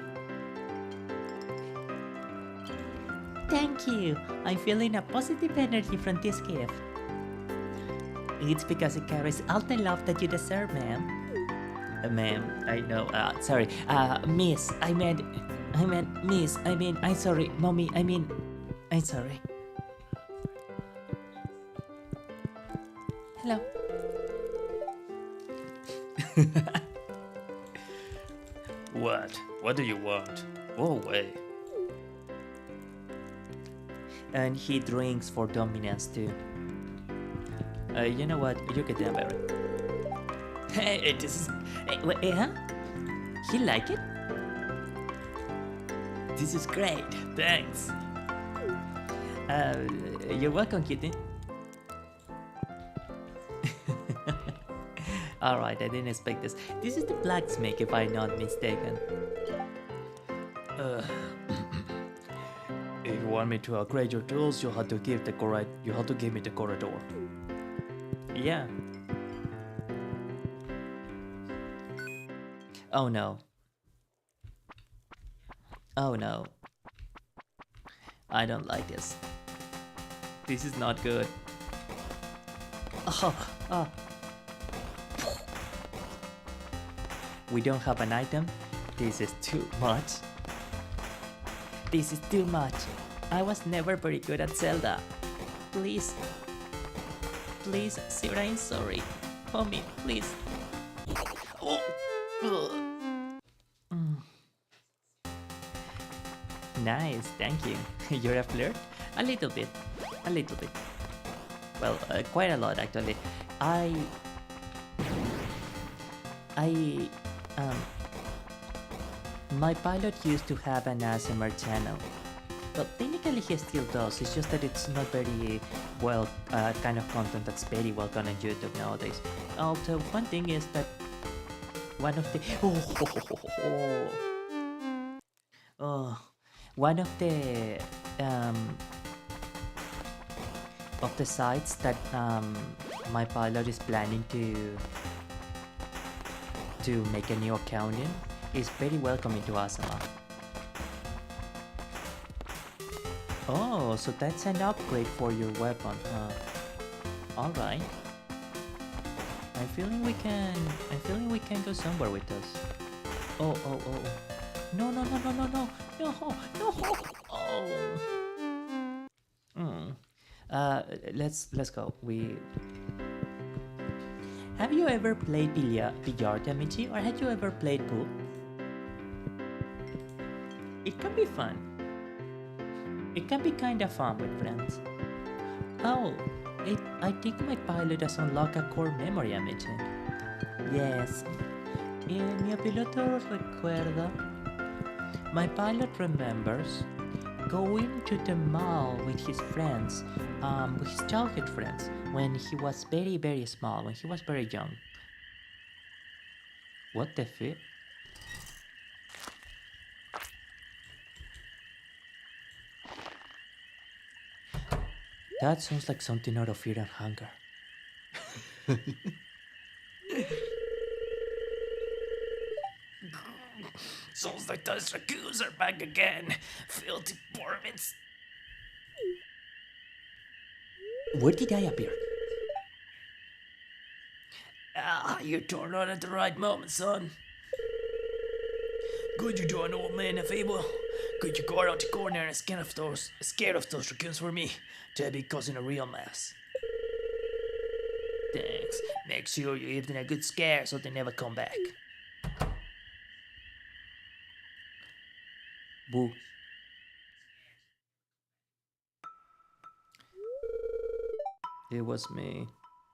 Thank you. I'm feeling a positive energy from this gift. It's because it carries all the love that you deserve, ma'am. Ma'am, I know. Sorry. Miss. I meant miss. I'm sorry. Mommy, I'm sorry. Hello. What? What do you want? Go away. And he drinks for dominance too. You know what? You get them, Barry. Hey, this is... Hey, huh? He like it? This is great. Thanks. You're welcome, kitty. Alright, I didn't expect this. This is the blacksmith, if I'm not mistaken. If you want me to upgrade your tools, you have to give me the corridor. Yeah. Oh no. Oh no. I don't like this. This is not good. Oh. We don't have an item. This is too much. This is too much. I was never very good at Zelda. Please. Please, Sira, I'm sorry. Homie, please. Oh. Nice, thank you. You're a flirt? A little bit. A little bit. Well, quite a lot actually. My pilot used to have an ASMR channel. Well, technically he still does, it's just that it's not very well, kind of content that's very well done on YouTube nowadays. Also, one thing is that one of the... one of the sites that my pilot is planning to make a new account in is very welcoming to Asama. Oh, so that's an upgrade for your weapon, huh? Alright. I'm feeling we can go somewhere with this. Oh. No. Let's go. Have you ever played Billiard, Amici, or had you ever played pool? It can be fun. It can be kinda fun with friends. Oh, I think my pilot has unlocked a core memory, Amici. Yes. Mi piloto recuerda. My pilot remembers going to the mall with his friends, with his childhood friends, when he was very, very small, when he was very young. What the fuck? That sounds like something out of Fear and Hunger. Sounds like those raccoons are back again. Filthy varmints. Where did I appear? You turned on at the right moment, son. Could you do an old man a favor? Could you go around the corner and scared of those raccoons for me? They'd be causing a real mess. Thanks. Make sure you give them a good scare so they never come back. Boo. It was me.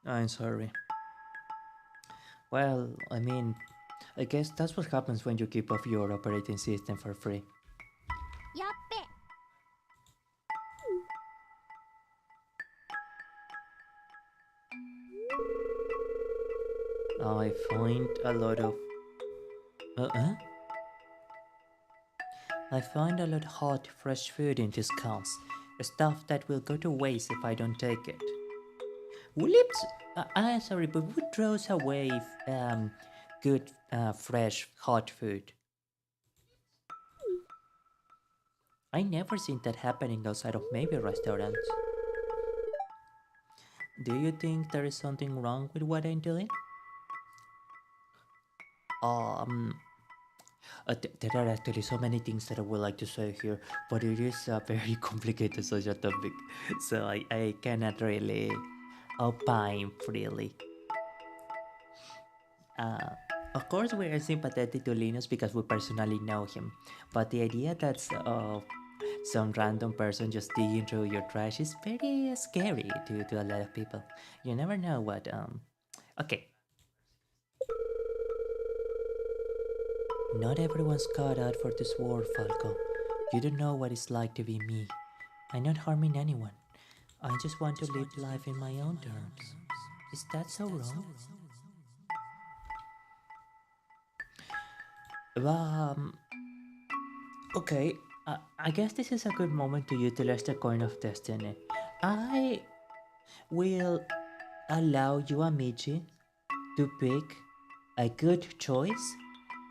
I'm sorry. Well, I mean, I guess that's what happens when you keep off your operating system for free. I find a lot of... I find a lot of hot, fresh food in discounts. Stuff that will go to waste if I don't take it. Sorry, but who throws away good, fresh, hot food? I never seen that happening outside of maybe restaurants. Do you think there is something wrong with what I'm doing? There are actually so many things that I would like to say here, but it is a very complicated social topic, so I cannot really opine freely. Of course, we are sympathetic to Linus because we personally know him, but the idea that some random person just digging through your trash is very scary to a lot of people. You never know what. Okay. Not everyone's cut out for this war, Falco. You don't know what it's like to be me. I'm not harming anyone. I just want to live life in my own terms. Is that so wrong? Okay, I guess this is a good moment to utilize the coin of destiny. I will allow you, Amici, to pick a good choice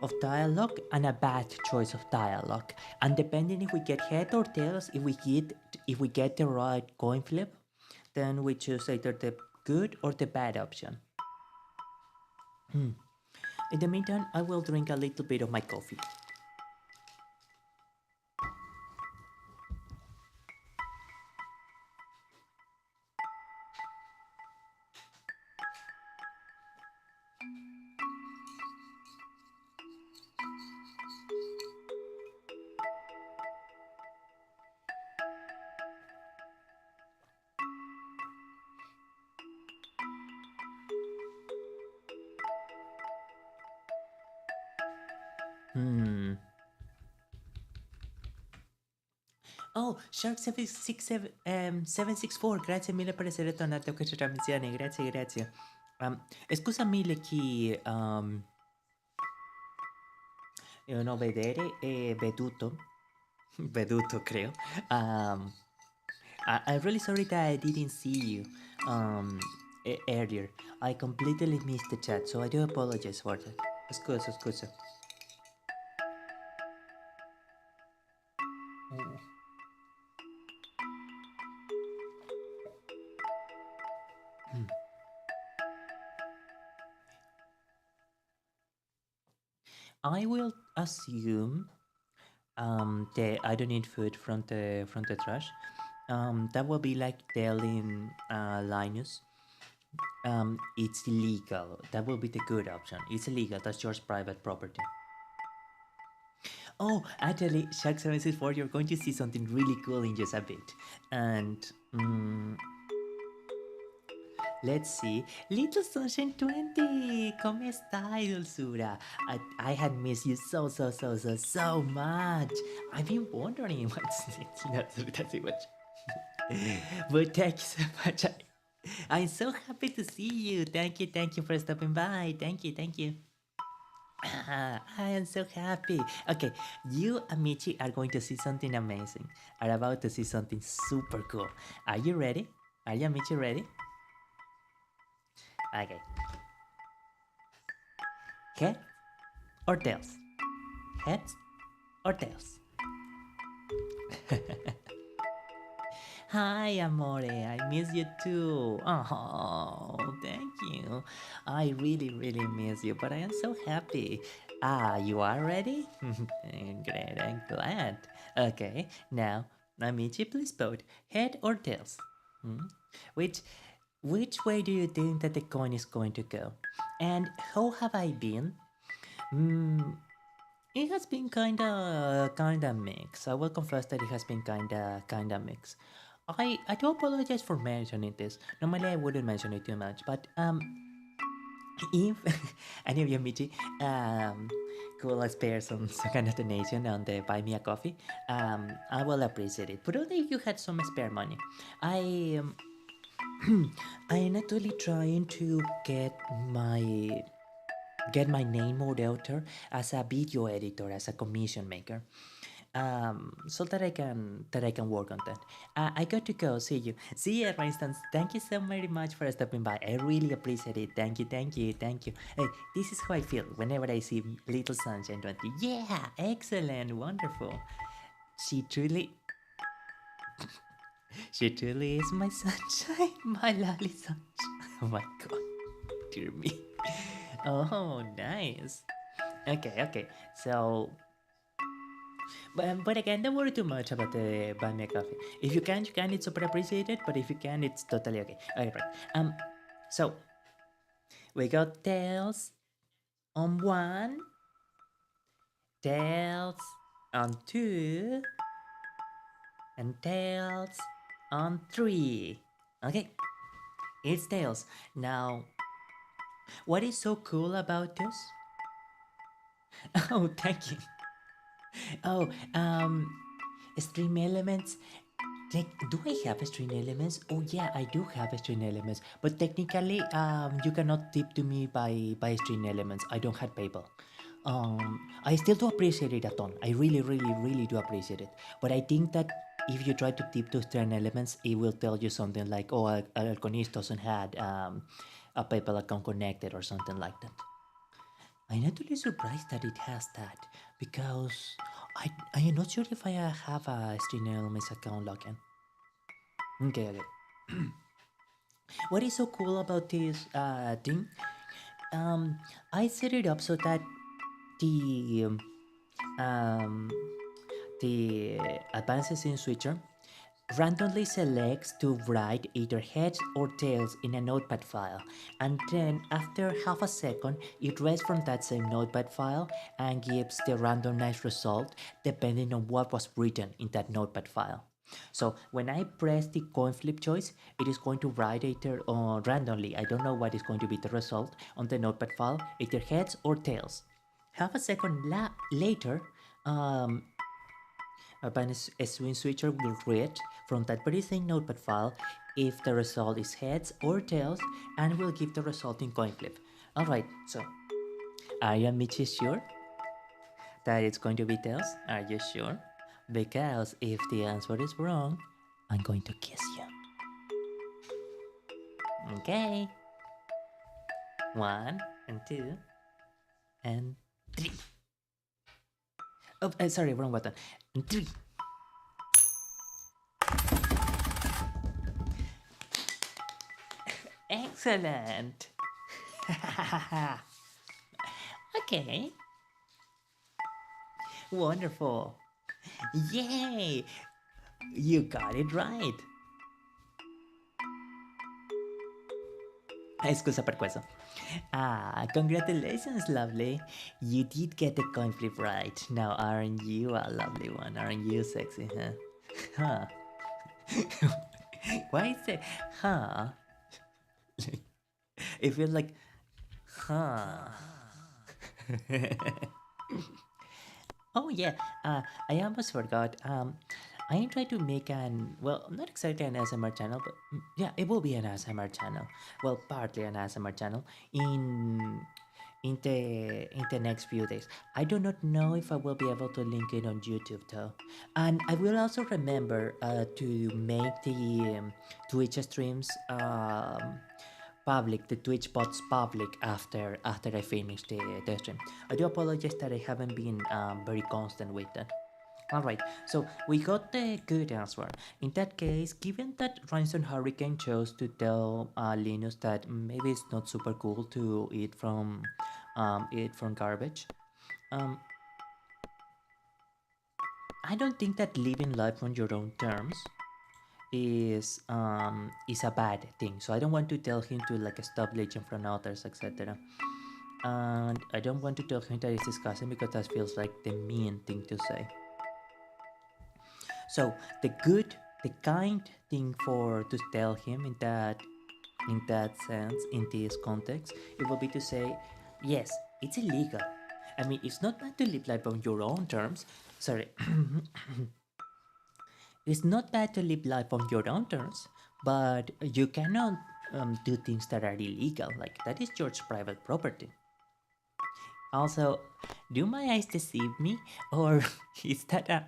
of dialogue and a bad choice of dialogue, and depending if we get head or tails, if we get the right coin flip, then we choose either the good or the bad option? In the meantime, I will drink a little bit of my coffee. Oh, Shark764, grazie mille per essere tornato a questa trasmissione, grazie, grazie. Scusa mille chi non vedere e veduto, veduto creo. I'm really sorry that I didn't see you earlier. I completely missed the chat, so I do apologize for that. Scusa, scusa. I will assume that I don't need food from the trash. That will be like telling Linus. It's illegal. That will be the good option. It's illegal. That's yours private property. Oh, actually, Shark764, you're going to see something really cool in just a bit. And let's see. Little Sunshine 20, ¿cómo estás, dulzura? I had missed you so much. I've been wondering what's not too much. But thank you so much. I'm so happy to see you. Thank you for stopping by. Thank you. I am so happy. Okay, you and Michi are going to see something amazing. Are about to see something super cool. Are you ready? Are you and Michi ready? Okay. Head or tails? Heads or tails? Hi, Amore. I miss you too. Oh, thank you. I really miss you, but I am so happy. You are ready? Great, I'm glad. Okay, now, Amici, please vote. Head or tails? Which way do you think that the coin is going to go? And how have I been? It has been kinda mixed. I will confess that it has been kinda mixed. I do apologize for mentioning this. Normally I wouldn't mention it too much, but if any of you Michi could spare some kind of donation on the buy me a coffee, I will appreciate it. But only if you had some spare money. I I'm actually trying to get my name more out there as a video editor, as a commission maker, so that I can work on that. I got to go. See you. See you, for instance. Thank you so very much for stopping by. I really appreciate it. Thank you. Hey, this is how I feel whenever I see Little Sunshine 20. Yeah, excellent, wonderful. She truly is my sunshine, my lovely sunshine. Oh my god, dear me. Oh, nice. Okay. So, but again, don't worry too much about the buy me a coffee. If you can, it's super appreciated. But if you can, it's totally okay. Okay, right. So we got tails on 1, tails on 2, and tails on 3. Okay, it's tails. Now, what is so cool about this? Oh, thank you. Oh, stream elements. Do I have string elements? Oh yeah, I do have string elements. But technically, you cannot tip to me by string elements. I don't have PayPal. I still do appreciate it a ton. I really do appreciate it. But I think that if you try to tip to string elements, it will tell you something like, oh, Halconiis doesn't have a PayPal account connected or something like that. I'm actually surprised that it has that, because I am not sure if I have a string elements account login. Okay. What is so cool about this thing? Um, I set it up so that the um, the advances in switcher randomly selects to write either heads or tails in a notepad file, and then after half a second it reads from that same notepad file and gives the randomized result depending on what was written in that notepad file. So when I press the coin flip choice, it is going to write either randomly, I don't know what is going to be the result on the notepad file, either heads or tails. Half a second later, um, a swing switcher will read from that very same notepad file if the result is heads or tails, and will give the resulting coin flip. Alright, so are you Michi sure that it's going to be tails? Are you sure? Because if the answer is wrong, I'm going to kiss you. Okay. 1 and 2 and 3. Oh, sorry, wrong button. And 3. Excellent. Okay. Wonderful. Yay! You got it right. Scusa per questo. Ah, congratulations, lovely. You did get the coin flip right. Now, aren't you a lovely one? Aren't you sexy, huh? Huh? Why is it, huh? It feels like, huh? Oh yeah, I almost forgot. I am trying to make well, not exactly an ASMR channel, but yeah, it will be an ASMR channel. Well, partly an ASMR channel in the next few days. I do not know if I will be able to link it on YouTube though, and I will also remember to make the Twitch streams public, the Twitch bots public after I finish the stream. I do apologize that I haven't been very constant with that. Alright, so we got the good answer. In that case, given that Rhinestone Hurricane chose to tell Linus that maybe it's not super cool to eat from garbage, um, I don't think that living life on your own terms is a bad thing. So I don't want to tell him to like stop leeching from others, etc. And I don't want to tell him that it's disgusting because that feels like the mean thing to say. So the good, the kind thing for to tell him in that sense, in this context, it would be to say, yes, it's illegal. I mean, it's not bad to live life on your own terms. Sorry. It's not bad to live life on your own terms, but you cannot do things that are illegal. Like, that is George's private property. Also, do my eyes deceive me? Or is that a.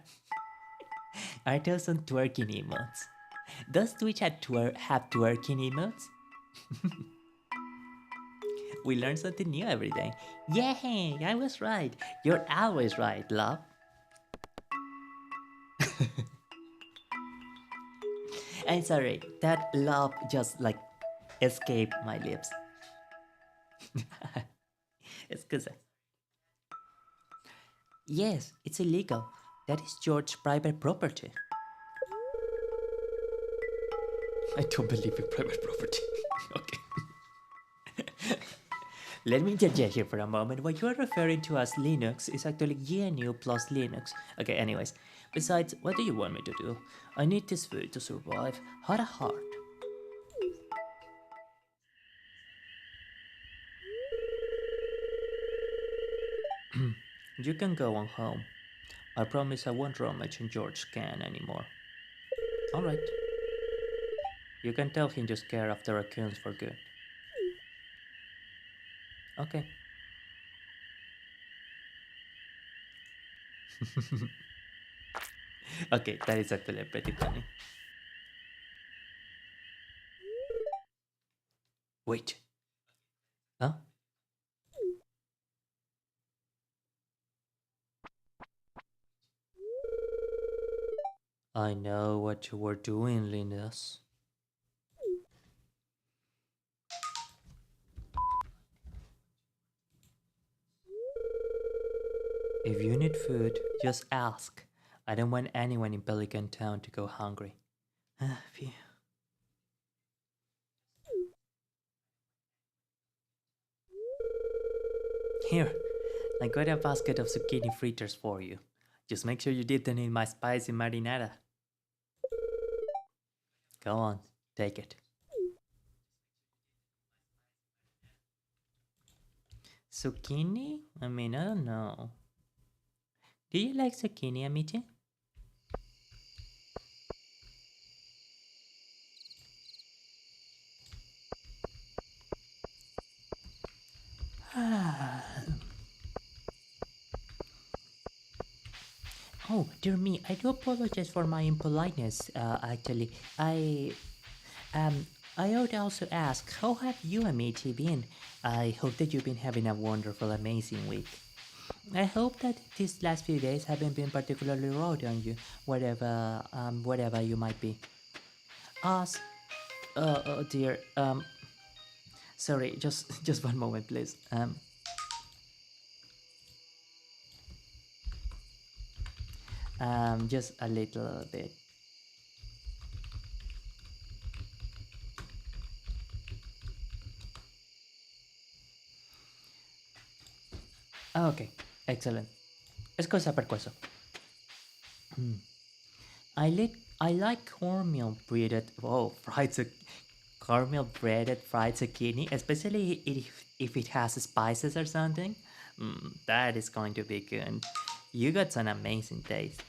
Are those some twerking emotes? Does Twitch have twerking emotes? We learn something new every day. Yay! I was right. You're always right, love. I'm sorry, that love just like escaped my lips. Scusa. Yes, it's illegal. That is George's private property. I don't believe in private property. Okay. Let me interject here for a moment. What you are referring to as Linux is actually GNU plus Linux. Okay, anyways. Besides, what do you want me to do? I need this food to survive. Heart a heart. You can go on home. I promise I won't rummage in George's can anymore. Alright. You can tell him to scare off the raccoons for good. Okay. Okay, that is actually pretty funny. Wait. Huh? I know what you were doing, Linus. If you need food, just ask. I don't want anyone in Pelican Town to go hungry. Phew. Here, I got a basket of zucchini fritters for you. Just make sure you dip them in my spicy marinara. Go on, take it. Zucchini? I mean, I don't know. Do you like zucchini, Amici? Oh, dear me, I do apologize for my impoliteness, actually. Um, I ought also ask, how have you, Amici, been? I hope that you've been having a wonderful, amazing week. I hope that these last few days haven't been particularly rough on you, wherever you might be. Us, oh dear, sorry, just one moment, please. Just a little bit. Okay, excellent. Es cosa per questo. I like cornmeal breaded. Oh, cornmeal breaded fried zucchini, especially if it has spices or something. That is going to be good. You got some amazing taste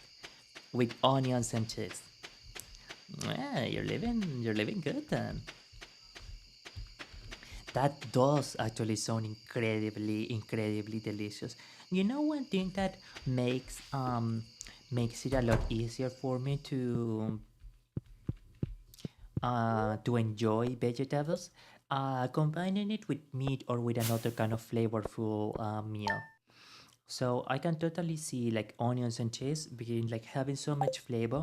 with onions and cheese. Yeah, you're living good then. That does actually sound incredibly delicious. You know, one thing that makes it a lot easier for me to enjoy vegetables, combining it with meat or with another kind of flavorful meal. So I can totally see like onions and cheese being like having so much flavor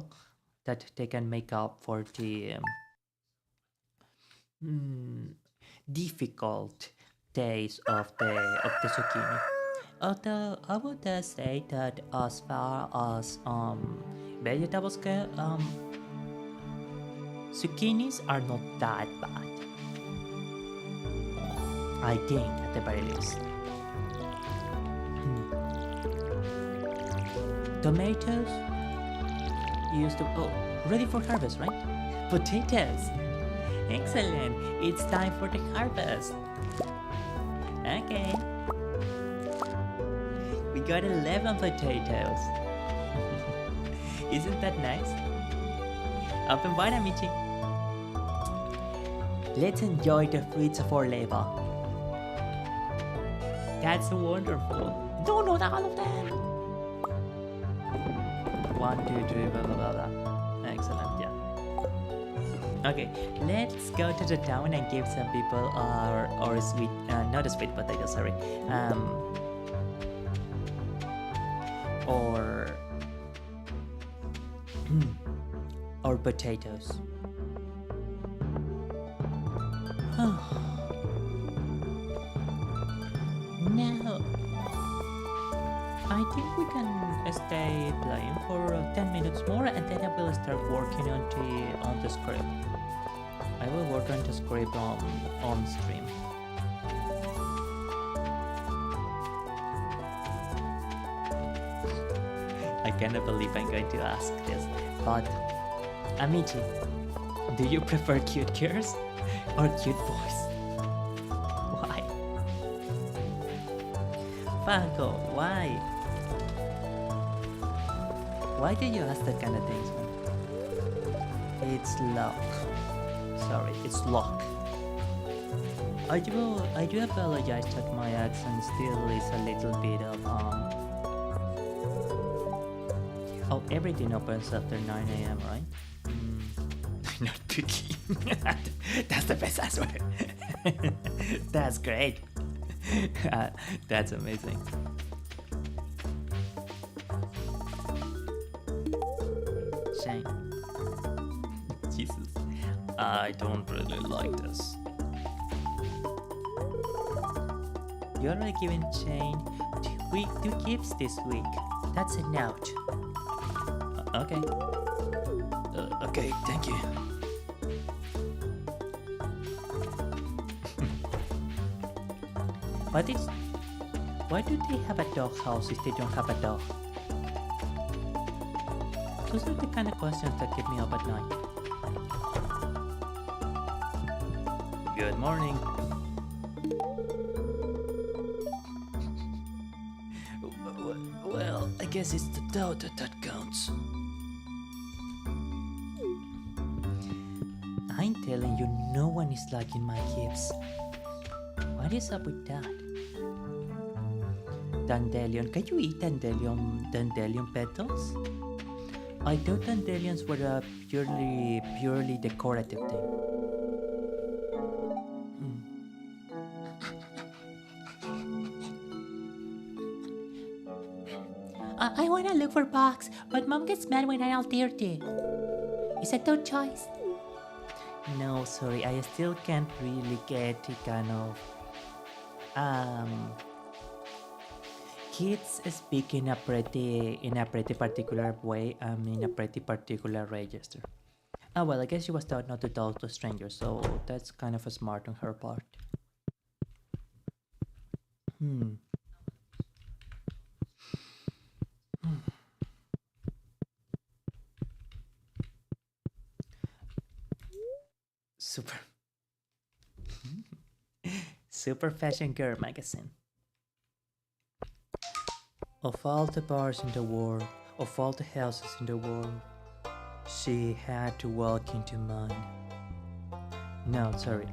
that they can make up for the mm, difficult taste of the zucchini. Although I would say that as far as vegetables go, zucchinis are not that bad. I think at the very least. Tomatoes used to ready for harvest, right? Potatoes. Excellent. It's time for the harvest. Okay. We got 11 potatoes. Isn't that nice? Open wide, amici. Let's enjoy the fruits of our labor. That's wonderful. No, not all of them. 1, 2, 3, blah, blah, blah, blah. Excellent, yeah. Okay, let's go to the town and give some people our sweet, not a sweet potato, sorry. Or potatoes. Now, I think we can stay playing for 10 minutes more, and then I will start working on the script. I will work on the script on stream. I cannot believe I'm going to ask this, but Amici, do you prefer cute girls or cute boys? Why? Franco, why? Why do you ask that kind of things, man? It's luck. Sorry, it's luck. I do apologize that my accent still is a little bit of Oh, everything opens after 9 a.m., right? Not picky. That's the best answer. That's great. That's amazing. Shane. Jesus. I don't really like this. You're already giving Shane too We do keeps this week. That's a note. Okay. Okay, thank you. Why do they have a dog house if they don't have a dog? Those are the kind of questions that keep me up at night. Good morning. Well, I guess it's the doubt that counts. I'm telling you, no one is liking my gifts. What is up with that? Dandelion. Can you eat dandelion petals? I thought dandelions were a purely decorative thing. I wanna look for bugs, but Mom gets mad when I don't dare to. Is that your choice? No, sorry, I still can't really get the kind of kids speak in a pretty particular way, in a pretty particular register. Oh well, I guess she was taught not to talk to strangers, so that's kind of smart on her part. Super Fashion Girl magazine. Of all the bars in the world, of all the houses in the world, she had to walk into mine. No, sorry,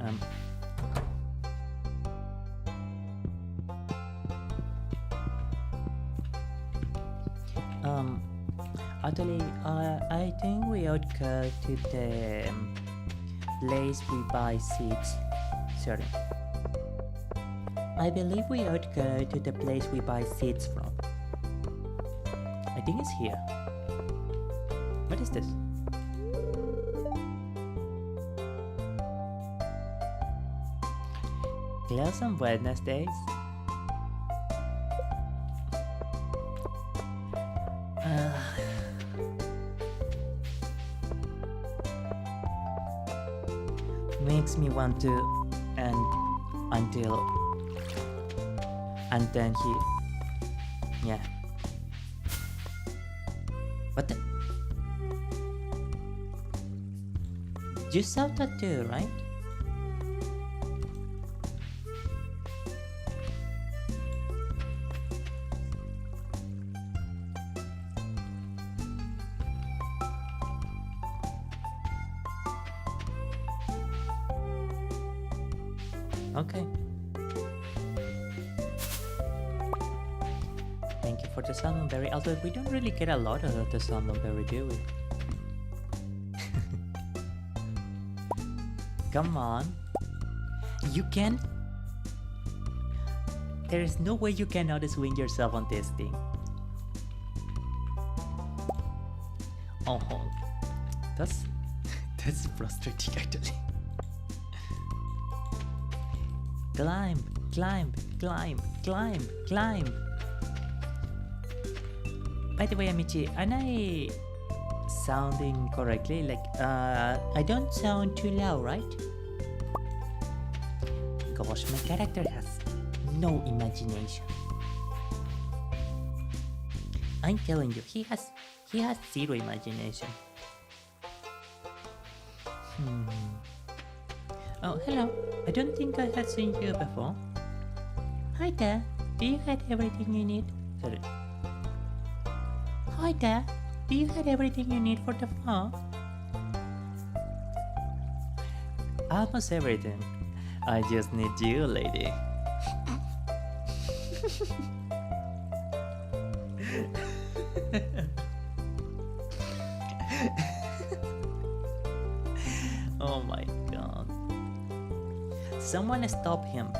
actually, I think we ought go to the place we buy seeds. Sorry. I believe we ought go to the place we buy seeds from. I think it's here. What is this? Close on Wednesdays? Makes me want to and then yeah. What the? You saw that too, right? Okay. Thank you for the salmonberry, although we don't really get a lot of the salmonberry, do we? Come on. You can... There is no way you cannot swing yourself on this thing. Oh, that's frustrating actually. Climb, climb, climb, climb, climb. By the way, Amici, am I sounding correctly? Like, I don't sound too loud, right? Gosh, my character has no imagination. I'm telling you, he has zero imagination. Oh, hello. I don't think I had seen you before. Hi there. Do you have everything you need? Sorry. Hi there. Do you have everything you need for the farm? Almost everything. I just need you, lady. Oh my god. Someone stop him.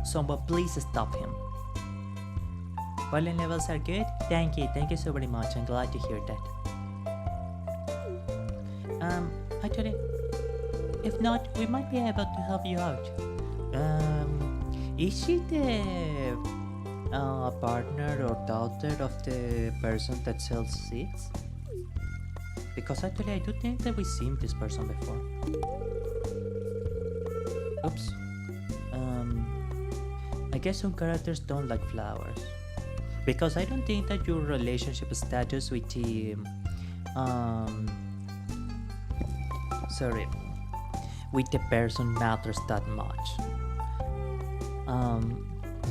Someone please stop him. Pollen levels are good? Thank you so very much. I'm glad to hear that. Actually, if not, we might be able to help you out. Is she the a partner or daughter of the person that sells seeds? Because actually I do think that we've seen this person before. Oops. I guess some characters don't like flowers. Because I don't think that your relationship status with the with the person matters that much.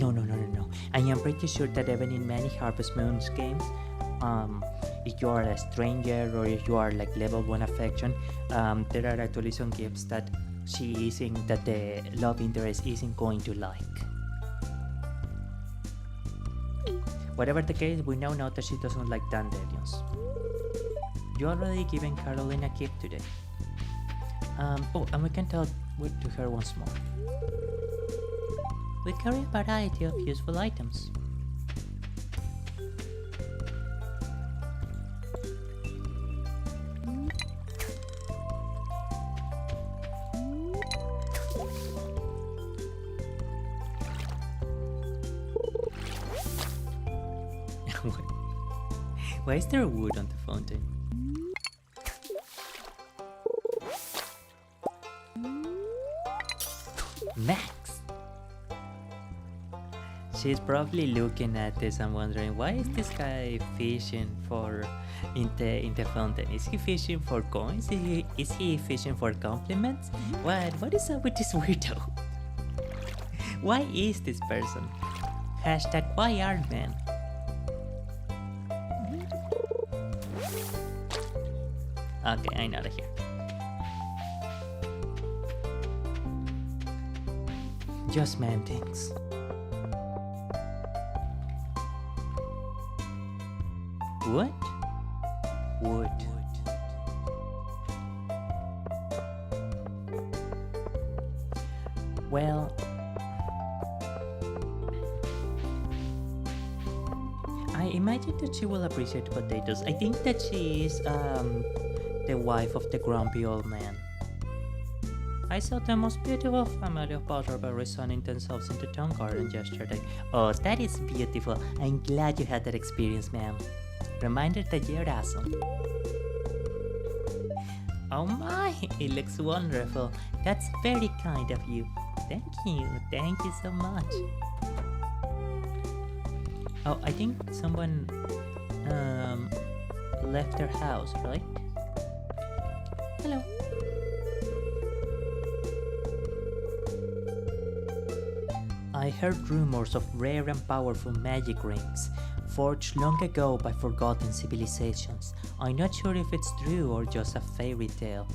No. I am pretty sure that even in many Harvest Moon's games, if you are a stranger or if you are like level 1 affection, there are actually some gifts that that the love interest isn't going to like. Whatever the case, we now know that she doesn't like dandelions. You already given Caroline a gift today. Oh, and we can tell to her once more. We carry a variety of useful items. Why is there wood on the fountain? Max! She's probably looking at this and wondering, why is this guy fishing in the fountain? Is he fishing for coins? Is he fishing for compliments? What is up with this weirdo? Why is this person? Hashtag why are men? Okay, I'm out of here. Just man things. What? Wood. Well, I imagine that she will appreciate potatoes. I think that she is the wife of the grumpy old man. I saw the most beautiful family of butterberries sunning themselves in the town garden yesterday. Oh, that is beautiful. I'm glad you had that experience, ma'am. Reminder that you're awesome. Oh my, it looks wonderful. That's very kind of you. Thank you so much. Oh, I think someone left their house, right? Hello. I heard rumors of rare and powerful magic rings, forged long ago by forgotten civilizations. I'm not sure if it's true or just a fairy tale.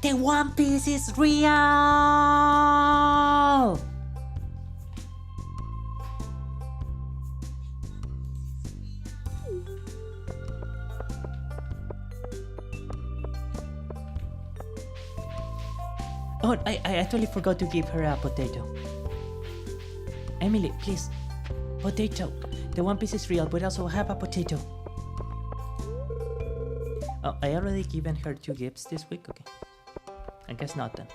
The One Piece is real! Oh, I actually forgot to give her a potato. Emily, please. Potato. The One Piece is real, but also have a potato. Oh, I already given her 2 gifts this week? Okay. I guess not then.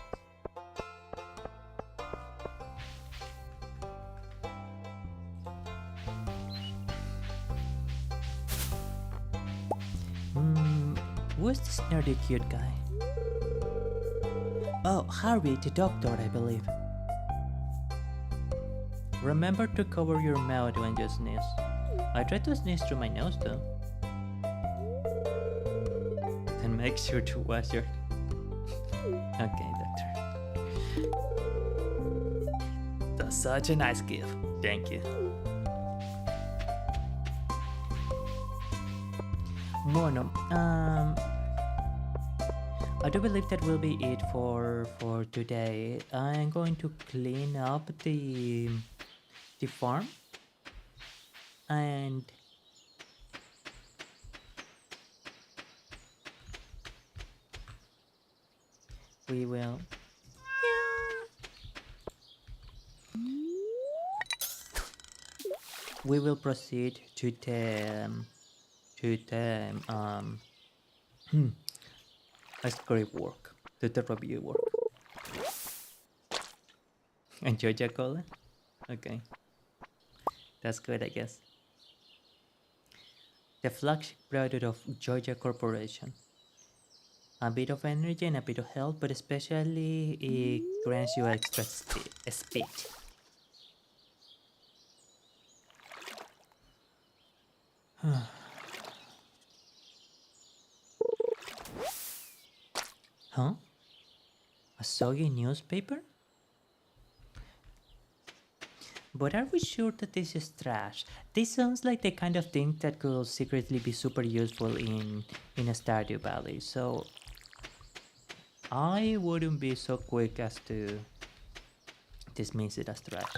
Who's this nerdy cute guy? Oh, Harvey, the doctor, I believe. Remember to cover your mouth when you sneeze. I try to sneeze through my nose though. And make sure to wash your... Okay, doctor. That's such a nice gift. Thank you. Bueno, I do believe that will be it for today. I'm going to clean up the farm and we will proceed to the script work, to the review work. Enjoy your cola? Okay. That's good, I guess. The flagship product of Georgia Corporation. A bit of energy and a bit of health, but especially it grants you extra speed. Huh? A soggy newspaper? But are we sure that this is trash? This sounds like the kind of thing that could secretly be super useful in a Stardew Valley, so I wouldn't be so quick as to dismiss it as trash.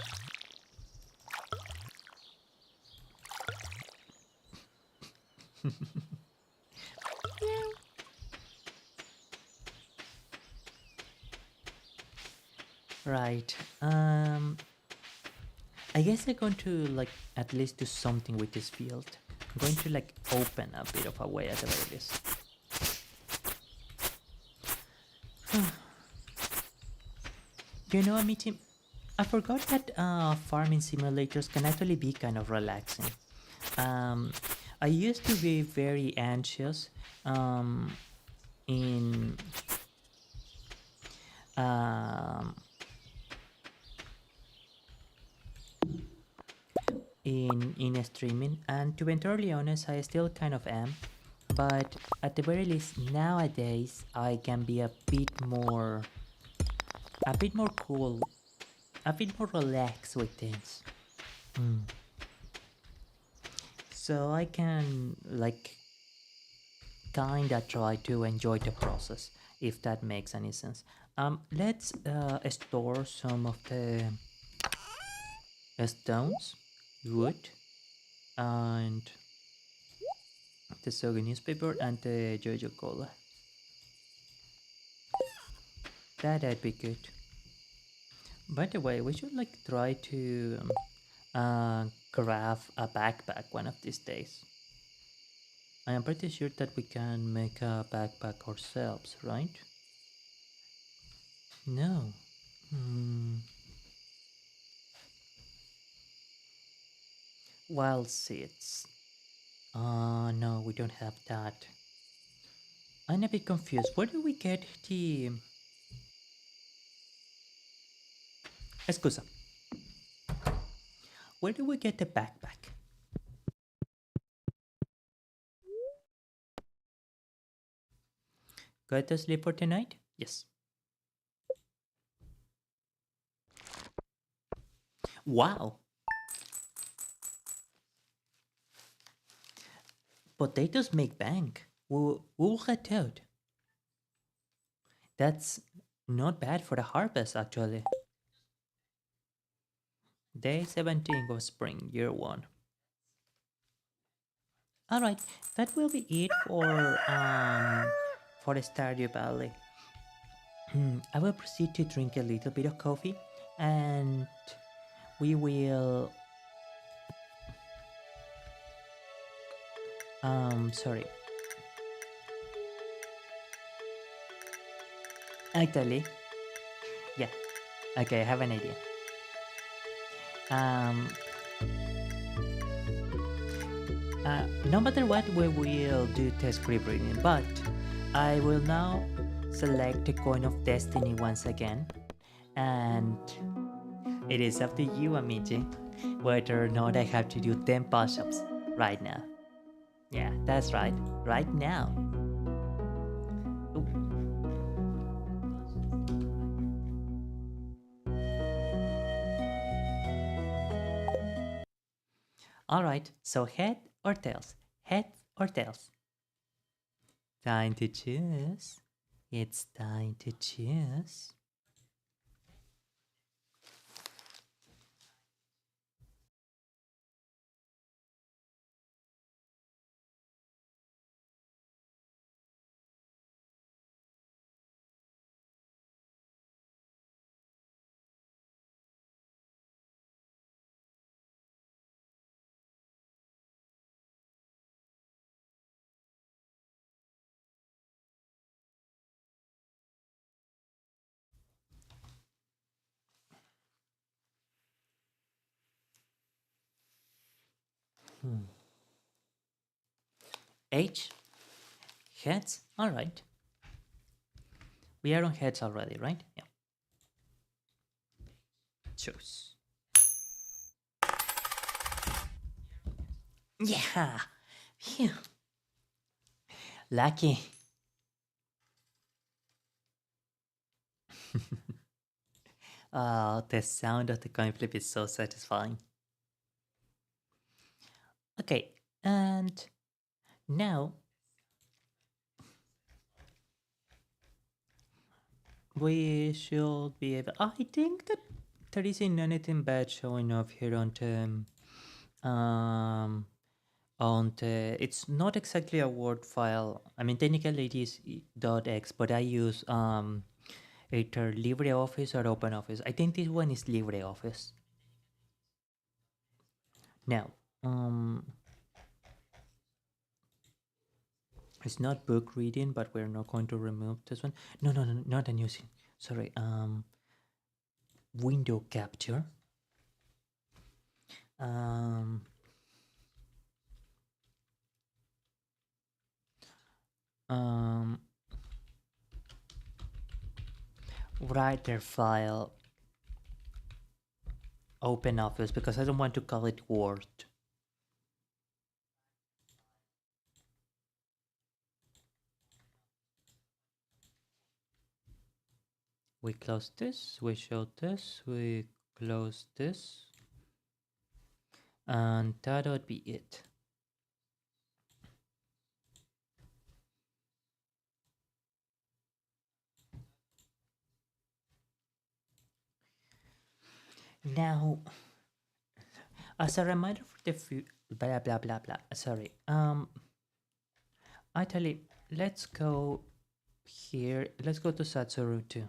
Right. I guess I'm going to like at least do something with this field. I'm going to like open a bit of a way at the very least. You know, Amici, I forgot that farming simulators can actually be kind of relaxing. Um, I used to be very anxious um, in um, in streaming, and to be entirely honest, I still kind of am. But at the very least, nowadays I can be a bit more cool, a bit more relaxed with things. Mm. So I can like kinda try to enjoy the process, if that makes any sense. Let's store some of the stones, wood, and the soggy newspaper and the Jojo Cola. That'd be good. By the way, we should like try to craft a backpack one of these days. I am pretty sure that we can make a backpack ourselves, right? No. Hmm. Wild seeds. No, we don't have that. I'm a bit confused. Where do we get the... Scusa. Where do we get the backpack? Got to sleep for tonight? Yes. Wow. Potatoes make bank. Who had thought? That's not bad for the harvest, actually. Day 17 of spring, year 1. Alright, that will be it for the Stardew Valley. I will proceed to drink a little bit of coffee and we will sorry. Actually, yeah. Okay, I have an idea. Um no matter what, we will do test script reading, but I will now select the coin of destiny once again, and it is up to you, Amici, whether or not I have to do 10 push-ups right now. Yeah, that's right, right now. Ooh. Alright, so head or tails? Head or tails? Time to choose. It's time to choose. H? Heads? Alright. We are on heads already, right? Yeah. Choose. Yeah! Phew. Lucky. Oh, the sound of the coin flip is so satisfying. Okay, and now we should be able. I think that there isn't anything bad showing up here um on the. It's not exactly a Word file. I mean, technically it is .x, but I use either LibreOffice or OpenOffice. I think this one is LibreOffice. Now, it's not book reading, but we're not going to remove this one. No, no, no, not a new scene. Sorry. Window capture. Um, um, writer file. Open Office because I don't want to call it Word. We close this. We show this. We close this. And that would be it. Now, as a reminder for the blah blah blah blah. Sorry. Actually, let's go here. Let's go to Zatsu 2.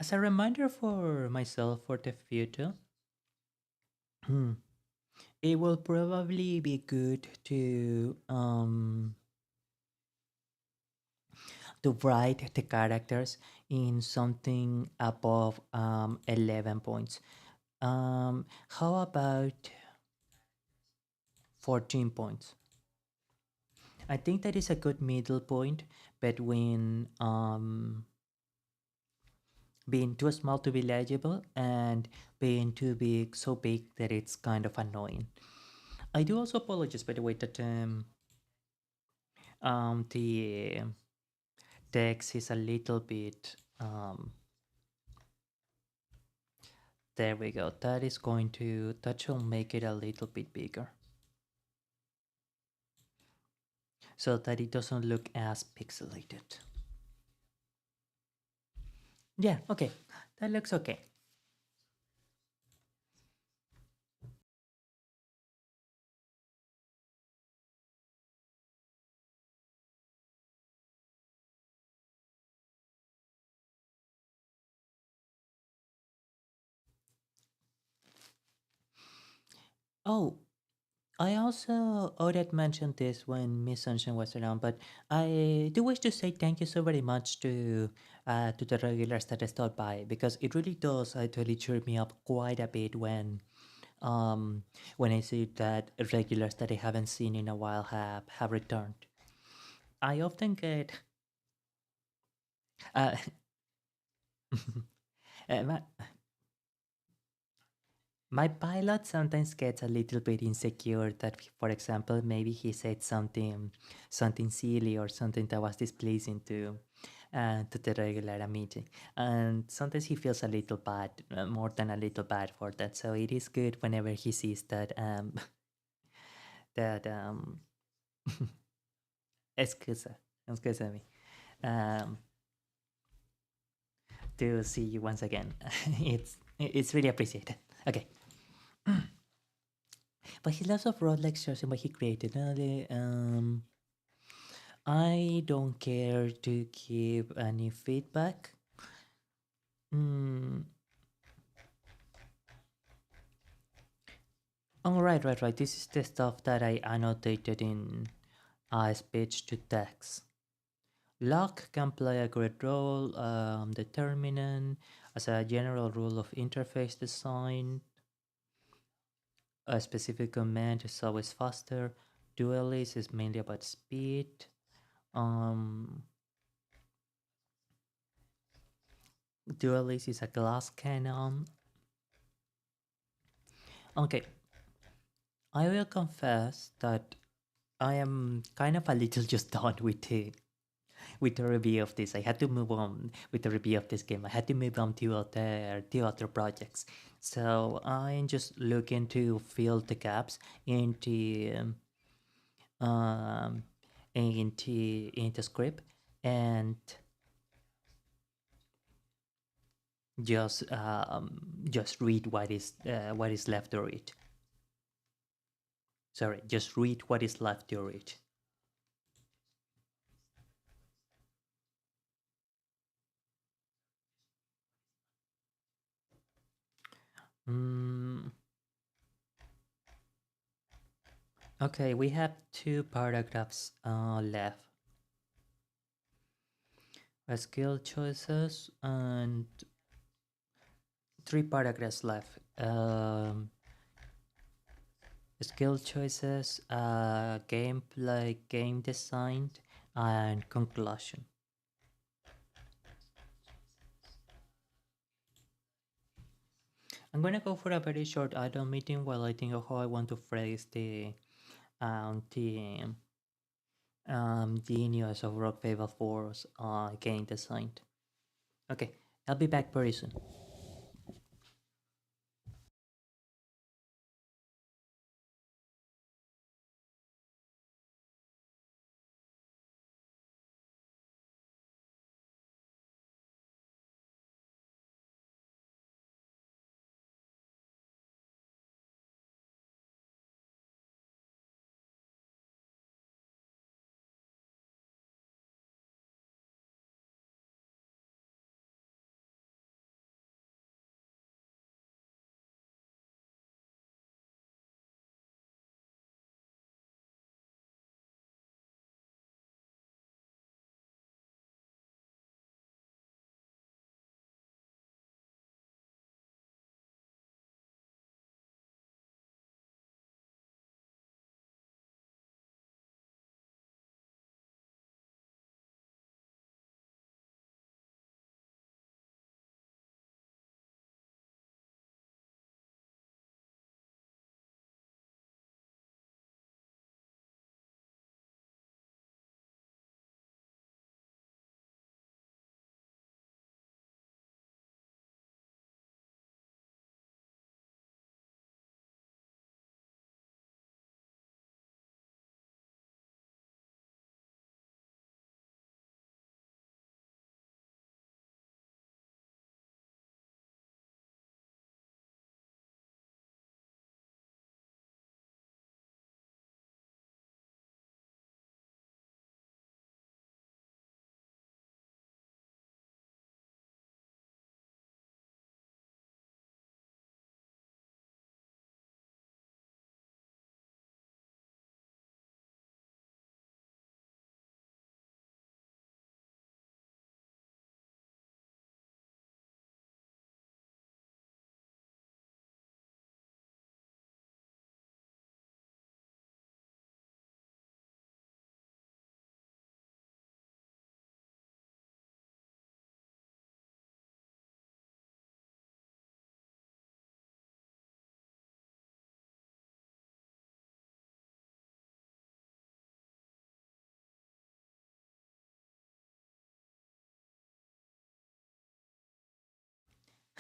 As a reminder for myself for the future, it will probably be good to write the characters in something above 11 points. How about 14 points? I think that is a good middle point between being too small to be legible and being too big, so big that it's kind of annoying. I do also apologize, by the way, that the text is a little bit. There we go. That should make it a little bit bigger, so that it doesn't look as pixelated. Yeah, okay. That looks okay. Oh, I also already mentioned this when Miss Sunshine was around, but I do wish to say thank you so very much to the regulars that stopped by, because it really does actually cheer me up quite a bit when I see that regulars that I haven't seen in a while have returned. I often get uh, my, my pilot sometimes gets a little bit insecure that, for example, maybe he said something silly or something that was displeasing to the regular meeting, and sometimes he feels a little bad, more than a little bad for that. So it is good whenever he sees that that excusa, excuse me, um, to see you once again. It's really appreciated. Okay. But he loves of road lectures and what he created. I don't care to give any feedback. Mm. Oh, right. This is the stuff that I annotated in speech to text. Lock can play a great role, determinant as a general rule of interface design. a specific command is always faster. Duelist is mainly about speed. Um, Duelist is a glass cannon. Okay, I will confess that I am kind of a little just done with the review of this. I had to move on with the review of this game. I had to move on to other projects. So I'm just looking to fill the gaps um, into script and just read what is left to read. Sorry, just read what is left to read. Mm, okay, we have two paragraphs left. Skill choices and three paragraphs left. Skill choices, gameplay, game design, and conclusion. I'm gonna go for a very short idle meeting while I think of how I want to phrase um the the news of Rock Fable 4's game design. Okay, I'll be back very soon.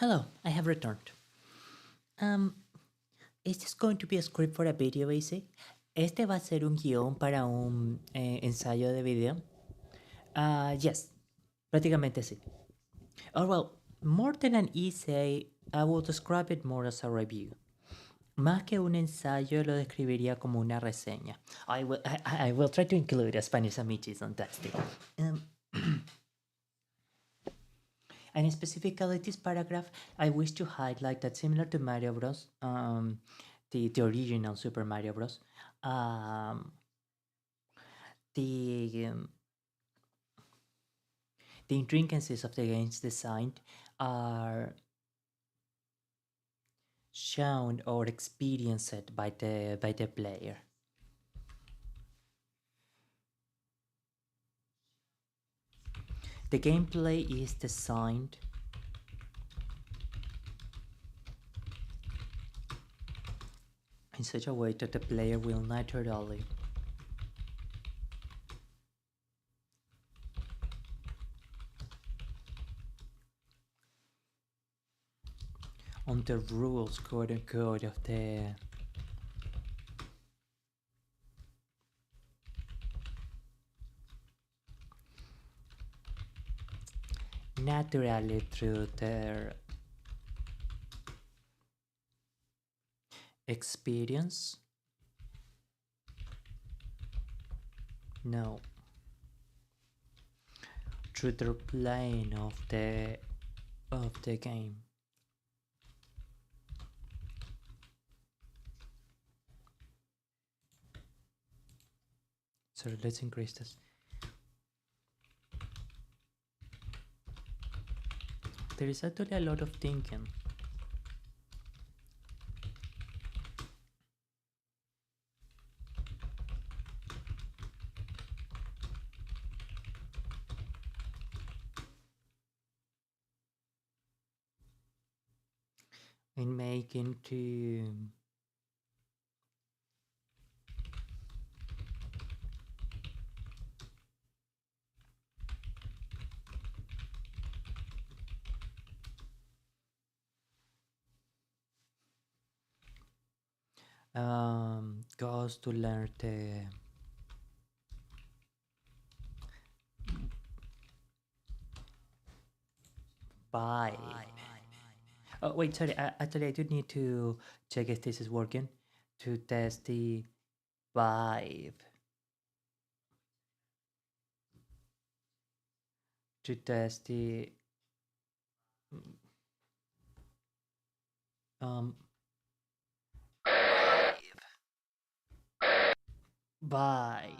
Hello, I have returned. Um, is this going to be a script for a video, AC? ¿Este va a ser un guión para un ensayo de video? Yes, prácticamente sí. Or well, more than an essay, I will describe it more as a review. Más que un ensayo, lo describiría como una reseña. I will try to include Spanish amichis on that still. And specifically this paragraph, I wish to highlight that similar to Mario Bros, the original Super Mario Bros, um, the um, the intricacies of the game's design are shown or experienced by the player. The gameplay is designed in such a way that the player will naturally on the rules, quote unquote, of the naturally through their experience. No, through their playing of the game. So let's increase this. There is actually a lot of thinking. In making to goes to learn the vibe. Oh wait, sorry. Actually, I do need to check if this is working to test the vibe. To test the um vibe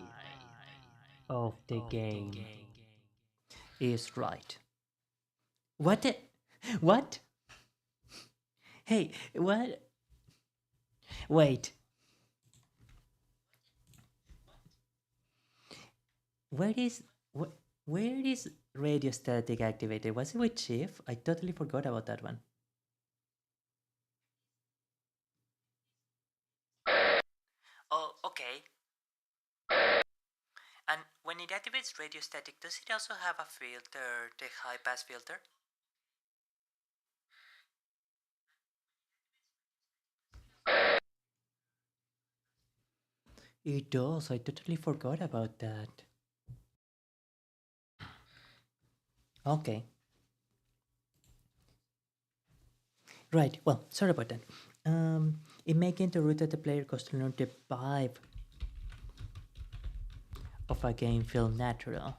of the game is right. What? What? Hey, what? Wait. Where is where is radio static activated? Was it with Chief? I totally forgot about that one. Oh, okay. And when it activates radio static, does it also have a filter, the high pass filter? It does. I totally forgot about that. Okay. Right. Well, sorry about that. In making the route that the player goes to learn the vibe of a game feel natural.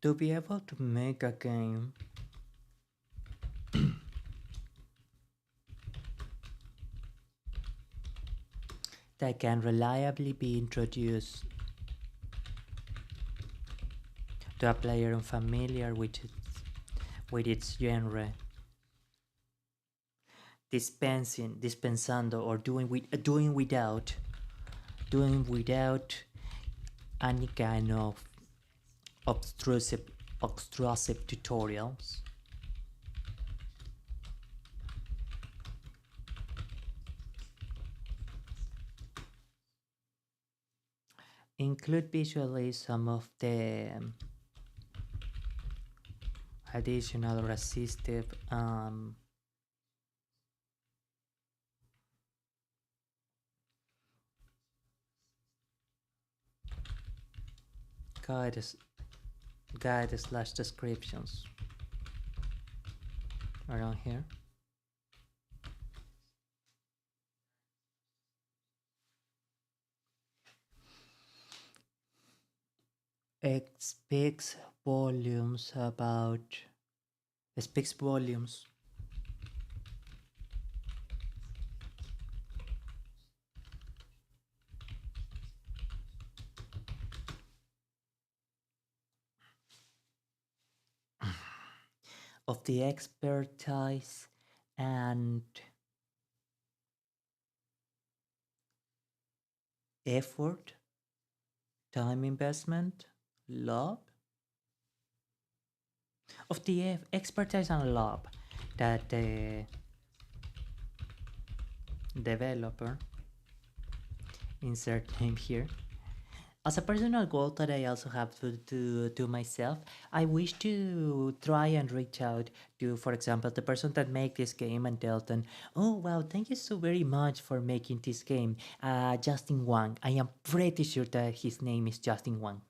To be able to make a game that can reliably be introduced to a player unfamiliar with its genre, dispensando, or doing without any kind of obtrusive tutorials. Include visually some of the additional or assistive guides slash descriptions around here. It speaks volumes about. It speaks volumes of the expertise and effort, time investment, love, of the expertise and love that the developer, insert name here. As a personal goal that I also have to myself, I wish to try and reach out to, for example, the person that make this game and tell them, oh wow, thank you so very much for making this game, Justin Wang. I am pretty sure that his name is Justin Wang.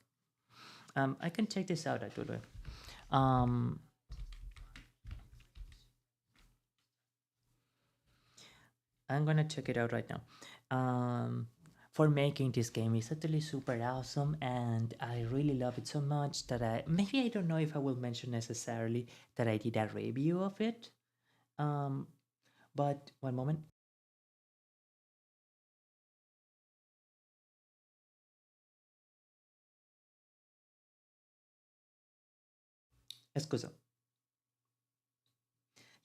I can check this out actually. I'm gonna check it out right now. For making this game. It's actually super awesome, and I really love it so much that I don't know if I will mention necessarily that I did a review of it. But one moment. Escusa.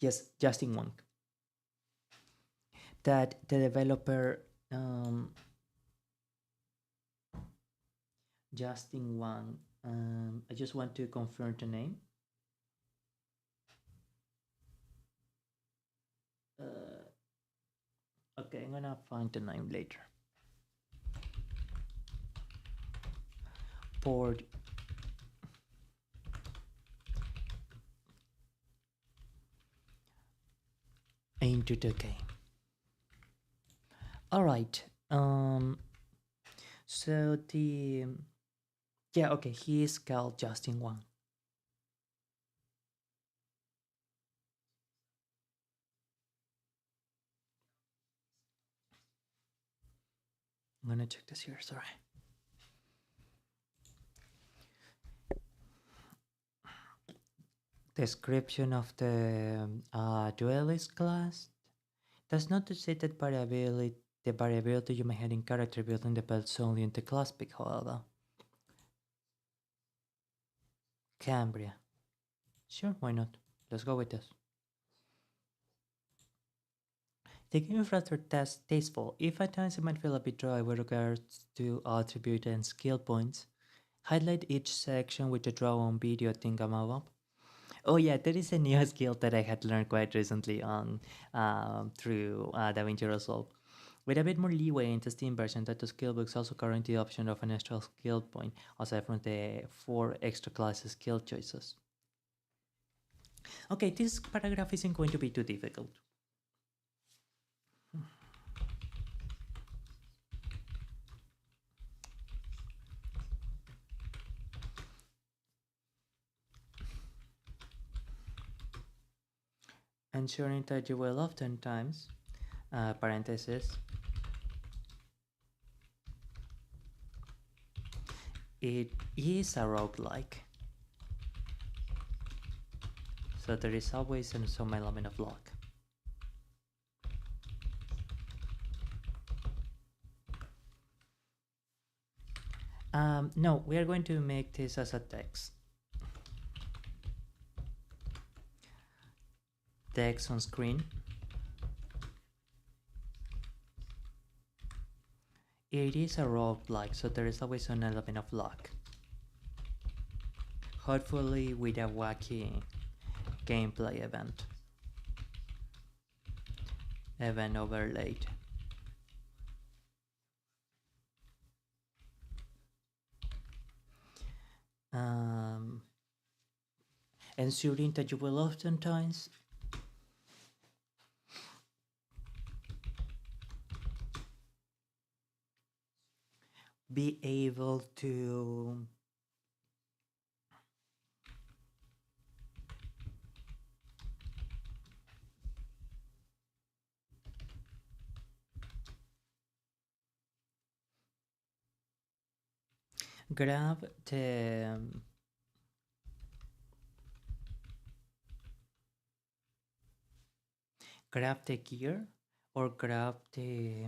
Yes, Justin Wong. That the developer Justin Wang. I just want to confirm the name. Okay, I'm gonna find the name later. Poured into the game. All right. So the yeah, okay, he is called Justin Wang. I'm gonna check this here. Sorry. Description of the duelist class does not say that the variability you may have in character building depends only on the class pick, however. Cambria. Sure, why not? Let's go with this. The game is rather tasteful. If at times it might feel a bit dry with regards to attribute and skill points, highlight each section with the draw on video thingamabop. Oh yeah, there is a new skill that I had learned quite recently on through DaVinci Resolve. With a bit more leeway in the Steam version, that the skill books also current the option of an extra skill point, aside from the 4 extra classes skill choices. Okay, this paragraph isn't going to be too difficult. Ensuring that you will oftentimes, parenthesis, it is a roguelike. So there is always some element of luck. No, we are going to make this as a text. Text on screen. It is a roguelike, so there is always an element of luck. Hopefully with a wacky gameplay event. Event overlaid. Ensuring that you will oftentimes be able to grab the gear or grab the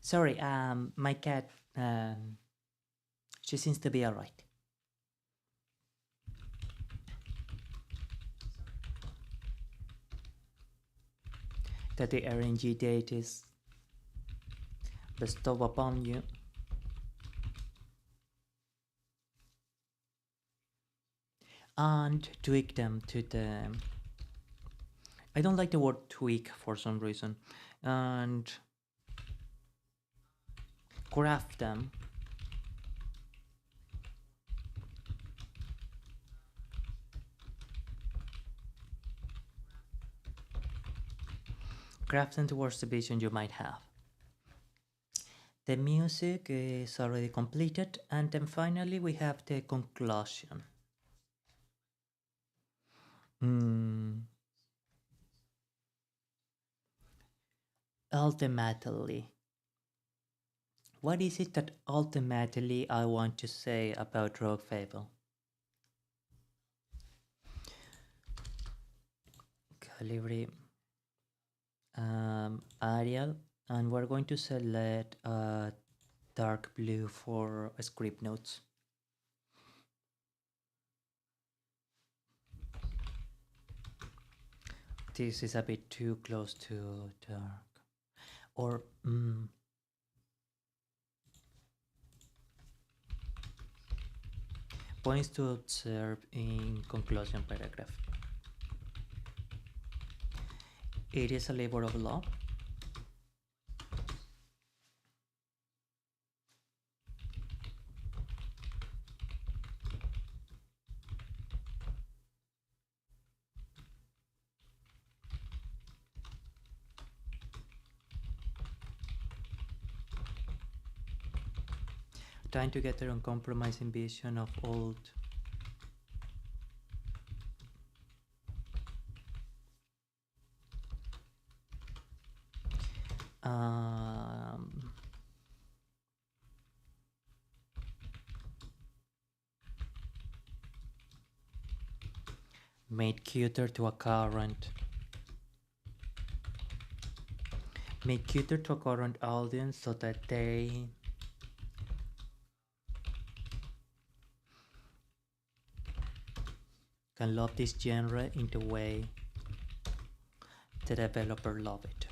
Sorry, my cat, she seems to be alright. That the RNG date is bestowed upon you. And tweak them to the... I don't like the word tweak for some reason. And craft them. Craft them towards the vision you might have. The music is already completed, and then finally we have the conclusion. Ultimately, what is it that ultimately I want to say about Rogue Fable? Calibri, Arial, and we're going to select dark blue for script notes. This is a bit too close to dark. Or points to observe in conclusion paragraph. It is a labor of love. Trying to get their uncompromising vision of old made cuter to a current audience so that they can love this genre in the way the developer love it.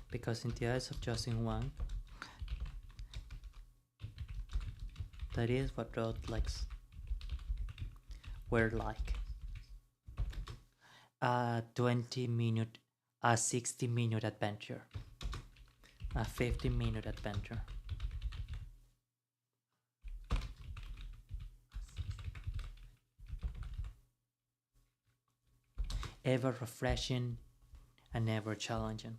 Because in the eyes of Justin Wang, that is what roguelikes were like. A 20-minute, a 60-minute adventure, a 50-minute adventure. Ever refreshing and ever challenging.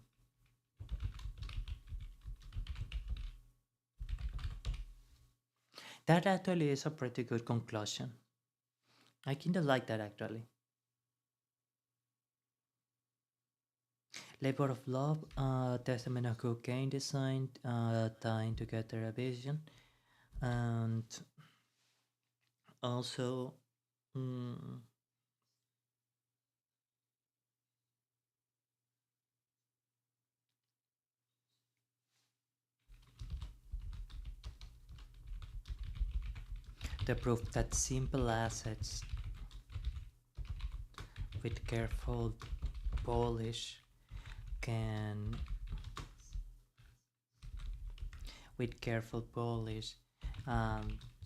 That actually is a pretty good conclusion. I kinda like that actually. Labor of love, testament of good game design, tying together a vision, and also the proof that simple assets with careful polish can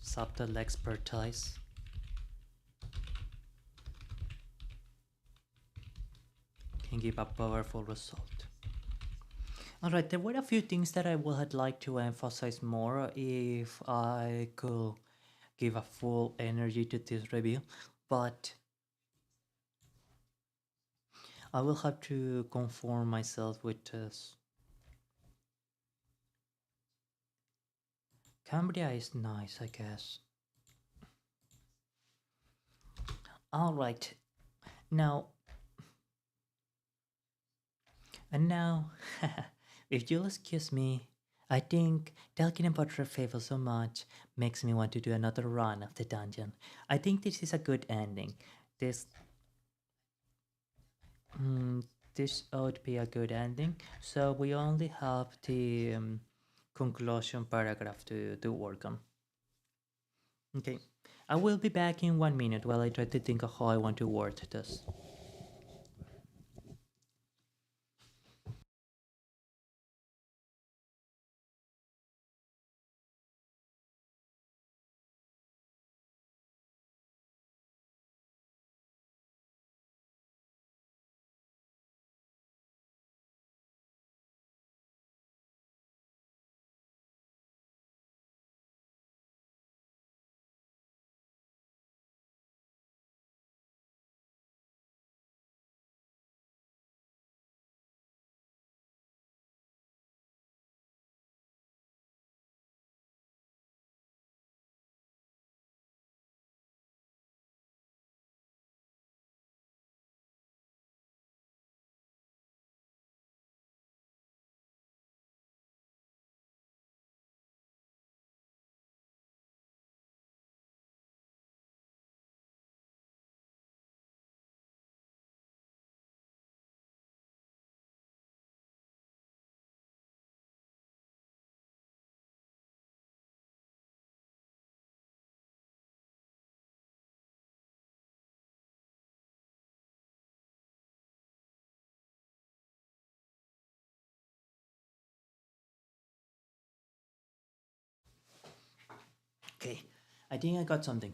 subtle expertise can give a powerful result. Alright, there were a few things that I would like to emphasize more if I could give a full energy to this review, but I will have to conform myself with this. Cambria is nice, I guess. Alright, now, and now, if you'll excuse me, I think talking about Red Fable so much makes me want to do another run of the dungeon. I think this is a good ending. This mm, this ought be a good ending. So we only have the conclusion paragraph to work on. Okay, I will be back in 1 minute while I try to think of how I want to word this. Okay, I think I got something.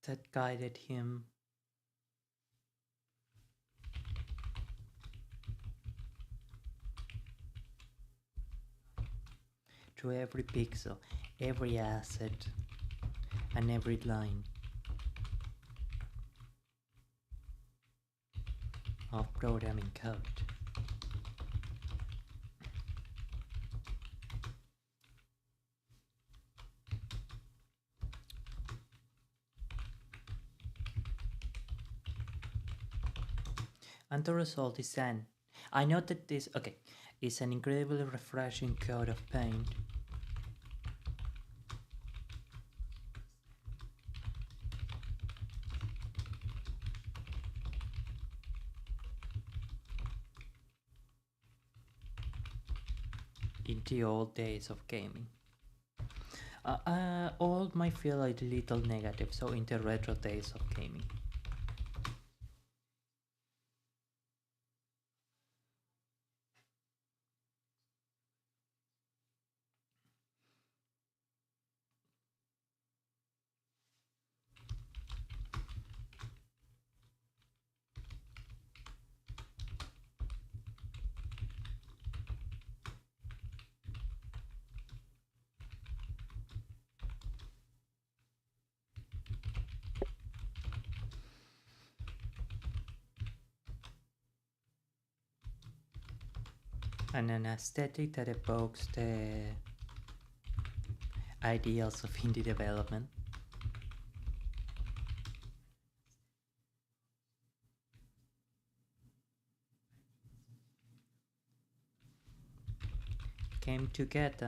That guided him through every pixel, every asset, and every line of programming code. And the result is an. I know that this, okay, is an incredibly refreshing coat of paint. In the old days of gaming. Old might feel a little negative, so in the retro days of gaming. And an aesthetic that evokes the ideals of indie development. came to get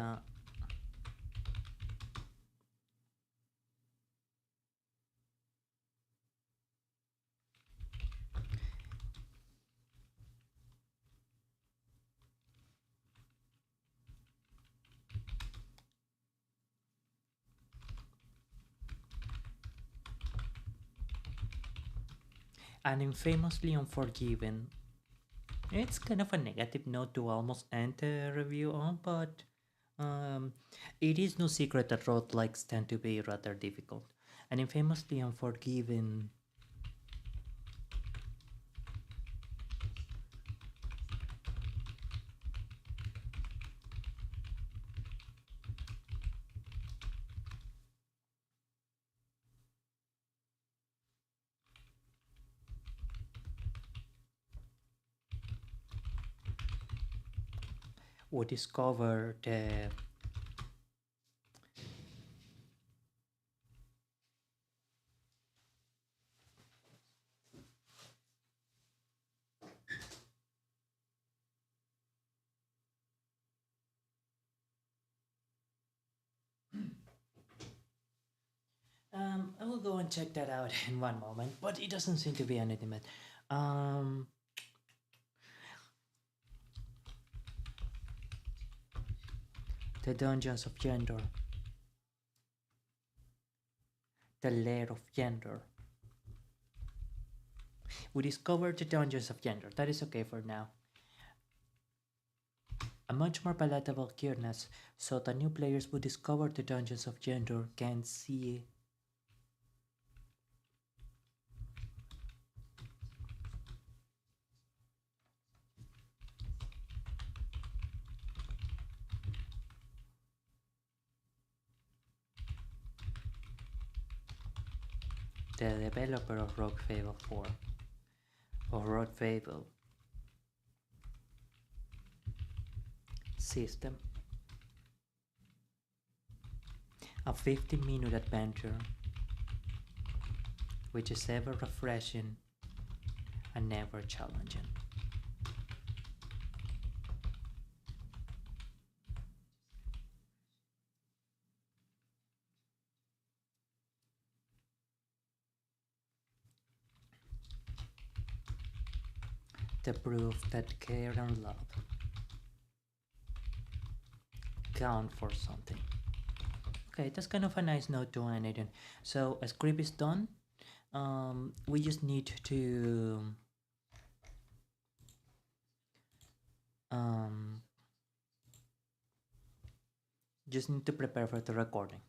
an infamously unforgiven. It's kind of a negative note to almost end the review on, but um, it is no secret that roguelikes tend to be rather difficult. An infamously unforgiven. We discovered I will go and check that out in one moment, but it doesn't seem to be anything bad. Um, the Dungeons of Gender. The Lair of Gender. We discovered the Dungeons of Gender. That is okay for now. A much more palatable cureness, so the new players who discover the Dungeons of Gender can see the developer of Rogue Fable 4 or Rogue Fable system. A 50-minute adventure which is ever refreshing and never challenging. The proof that care and love count for something. Okay, that's kind of a nice note to end it in. So a script is done. We um, just need to prepare for the recording.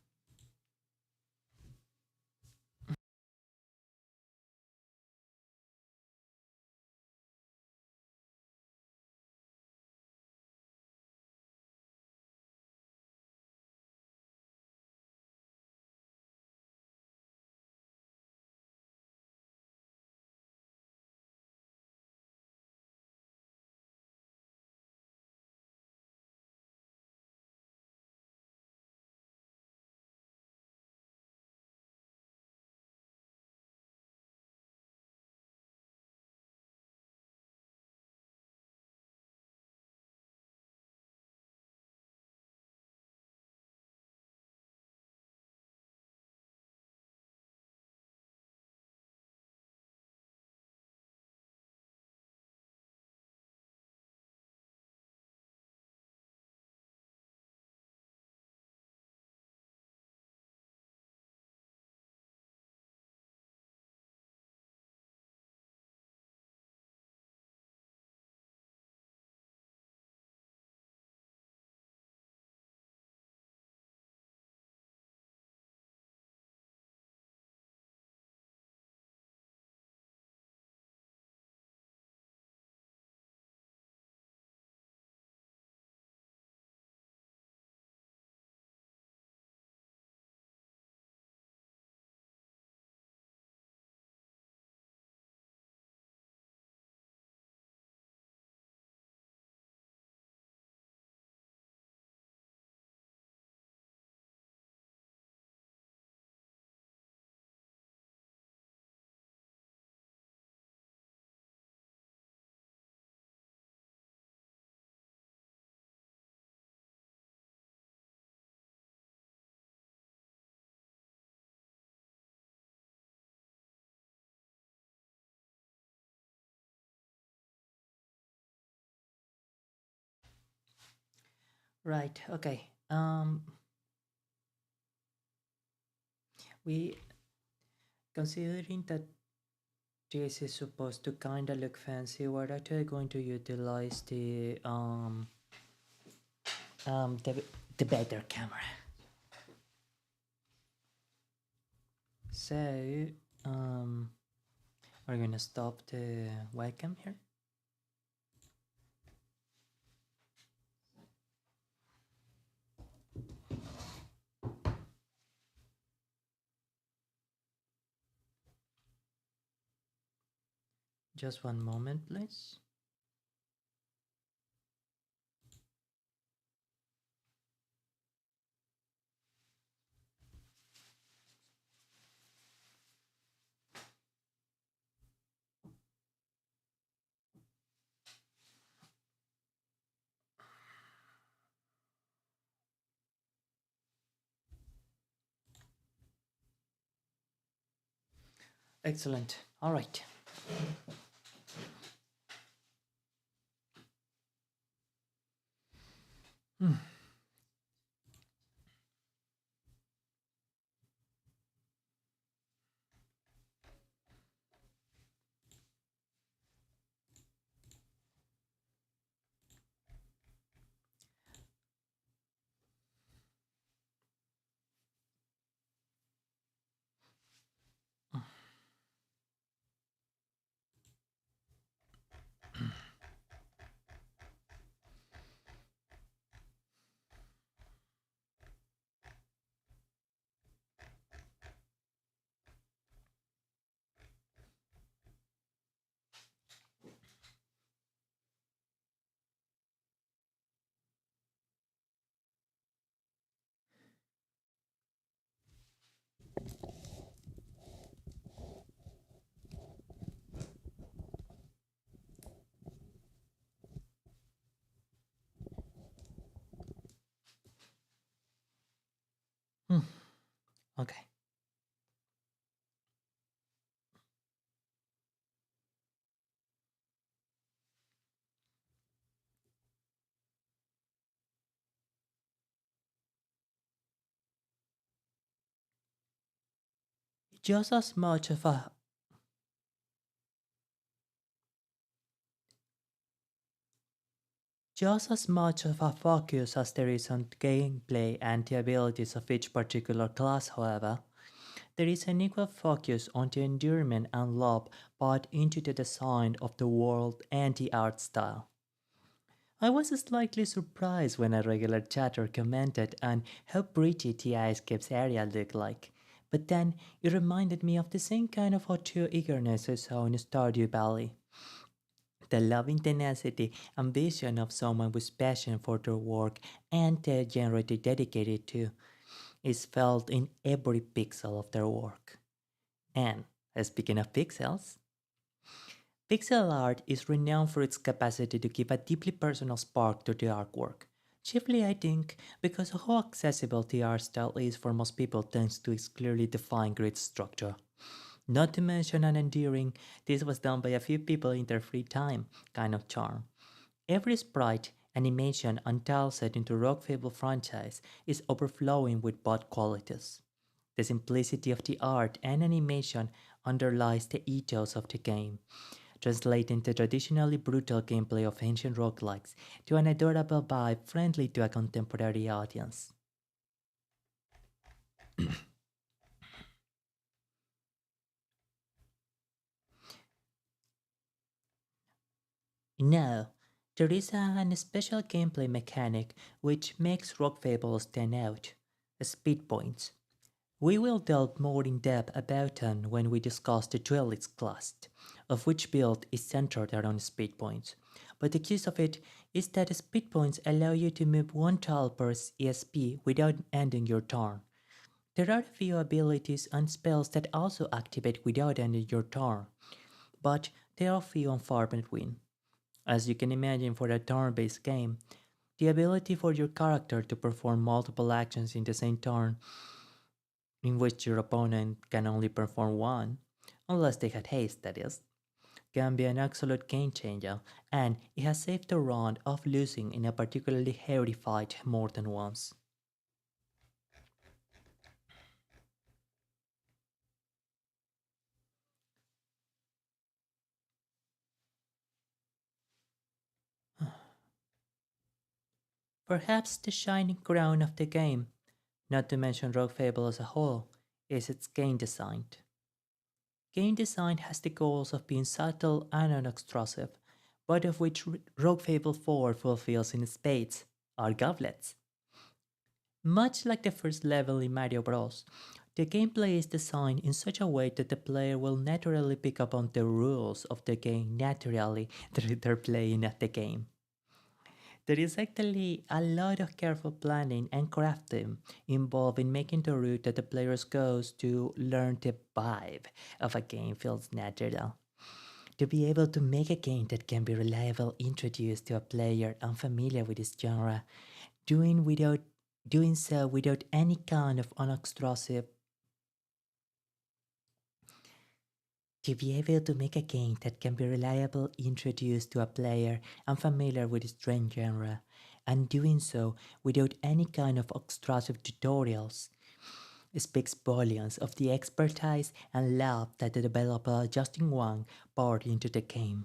Right, okay. We considering that this is supposed to kinda look fancy, we're actually going to utilize um the the better camera. So um we're gonna stop the webcam here. Just one moment, please. Excellent. All right. Hmm. Hmm. Okay. Just as much of a Just as much of a focus as there is on gameplay and the abilities of each particular class, however, there is an equal focus on the endearment and love brought into the design of the world and the art style. I was slightly surprised when a regular chatter commented on how pretty the Escapes area looked like, but then it reminded me of the same kind of auteur eagerness I saw in Stardew Valley. The loving tenacity and vision of someone with passion for their work and the genre they dedicated to is felt in every pixel of their work. And speaking of pixels, pixel art is renowned for its capacity to give a deeply personal spark to the artwork. Chiefly, I think, because of how accessible the art style is for most people thanks to its clearly defined grid structure. Not to mention an endearing, this was done by a few people in their free time kind of charm. Every sprite, animation, and tile set into Rock Fable franchise is overflowing with both qualities. The simplicity of the art and animation underlies the ethos of the game, translating the traditionally brutal gameplay of ancient roguelikes to an adorable vibe friendly to a contemporary audience. Now, there is an special gameplay mechanic which makes Rock Fable stand out: speed points. We will delve more in depth about them when we discuss the duelist class, of which build is centered around speed points. But the gist of it is that speed points allow you to move one tile per ESP without ending your turn. There are a few abilities and spells that also activate without ending your turn, but they are few and far between. As you can imagine, for a turn-based game, the ability for your character to perform multiple actions in the same turn, in which your opponent can only perform one, unless they had haste, that is, can be an absolute game changer, and it has saved the round of losing in a particularly hairy fight more than once. Perhaps the shining crown of the game, not to mention Rogue Fable as a whole, is its game design. Game design has the goals of being subtle and unobtrusive, but of which Rogue Fable 4 fulfills in spades are goblets. Much like the first level in Mario Bros., the gameplay is designed in such a way that the player will naturally pick up on the rules of the game naturally through their playing of the game. There is actually a lot of careful planning and crafting involved in making the route that the players goes to learn the vibe of a game feels natural. To be able to make a game that can be reliably introduced to a player unfamiliar with this genre, doing without doing so without any kind of unobtrusive to be able to make a game that can be reliably introduced to a player unfamiliar with the strange genre, and doing so without any kind of obtrusive tutorials, speaks volumes of the expertise and love that the developer Justin Wang poured into the game.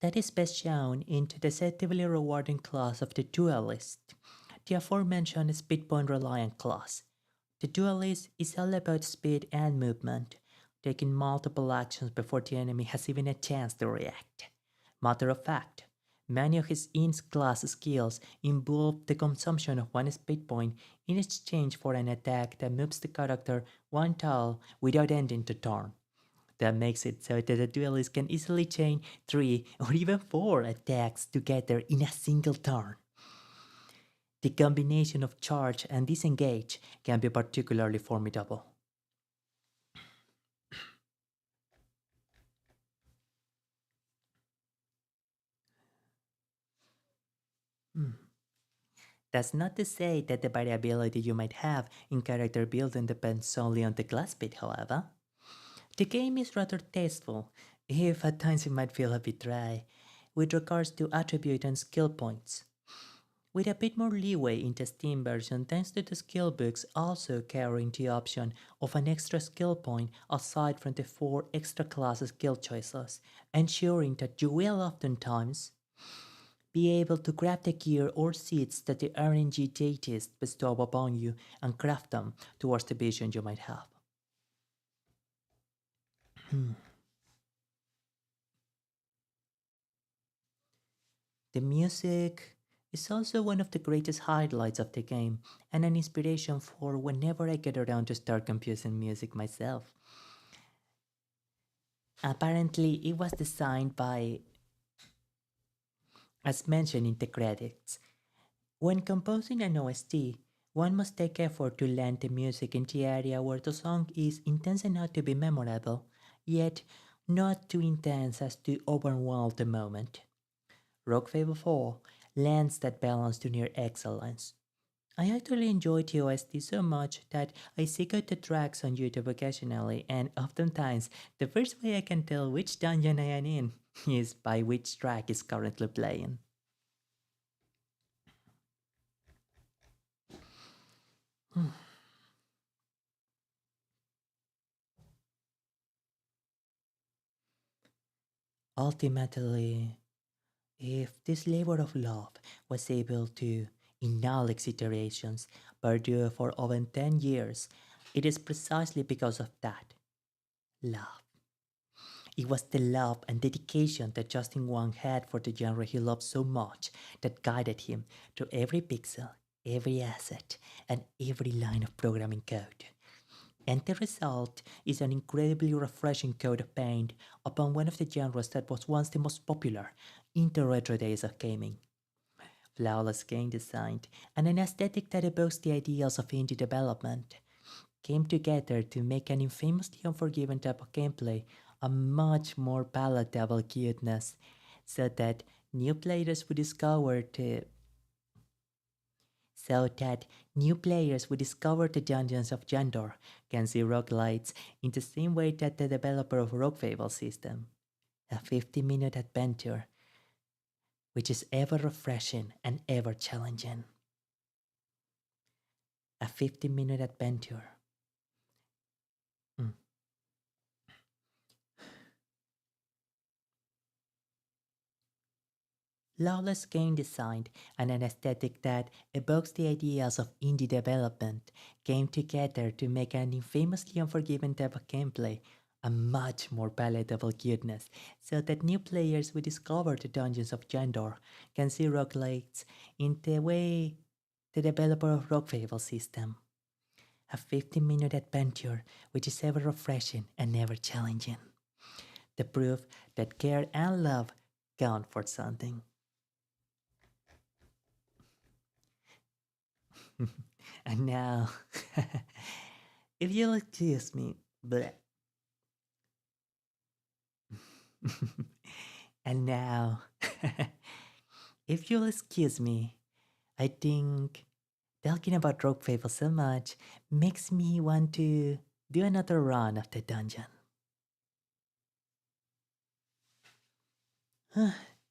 That is best shown in the deceptively rewarding class of the duelist, the aforementioned speedpoint reliant class. The duelist is all about speed and movement, taking multiple actions before the enemy has even a chance to react. Matter of fact, many of his in-class skills involve the consumption of one speed point in exchange for an attack that moves the character one tile without ending the turn. That makes it so that the duelist can easily chain 3 or even 4 attacks together in a single turn. The combination of charge and disengage can be particularly formidable. Hmm. That's not to say that the variability you might have in character building depends solely on the class speed, however. The game is rather tasteful, if at times it might feel a bit dry, with regards to attribute and skill points. With a bit more leeway in the Steam version thanks to the skill books also carrying the option of an extra skill point aside from the 4 extra class skill choices, ensuring that you will oftentimes be able to grab the gear or seeds that the RNG deities bestow upon you and craft them towards the vision you might have. The music is also one of the greatest highlights of the game and an inspiration for whenever I get around to start composing music myself. Apparently, it was designed by, as mentioned in the credits. When composing an OST, one must take effort to land the music in the area where the song is intense enough to be memorable, yet not too intense as to overwhelm the moment. Rogue Fable 4 lands that balance to near excellence. I actually enjoy the OST so much that I seek out the tracks on YouTube occasionally, and oftentimes the first way I can tell which dungeon I am in is by which track is currently playing. Ultimately, if this labor of love was able to, in all its iterations, perdure for over 10 years, it is precisely because of that love. It was the love and dedication that Justin Wang had for the genre he loved so much that guided him through every pixel, every asset, and every line of programming code. And the result is an incredibly refreshing coat of paint upon one of the genres that was once the most popular in the retro days of gaming. Flawless game design and an aesthetic that evokes the ideals of indie development came together to make an infamously unforgiving type of gameplay a much more palatable cuteness, so that new players would discover the so that new players who discover the dungeons of Jandor can see roguelites in the same way that the developer of Rogue Fable system. A 50-minute adventure which is ever refreshing and ever challenging. A 50-minute adventure. Flawless game design and an aesthetic that evokes the ideas of indie development came together to make an infamously unforgiving type of gameplay a much more palatable goodness, so that new players who discover the dungeons of Jandor can see roguelites in the way the developer of Rogue Fable system. A 50-minute adventure which is ever refreshing and ever challenging. The proof that care and love count for something. And now, if you'll excuse me, but and now, if you'll excuse me, I think talking about Rogue Fable so much makes me want to do another run of the dungeon.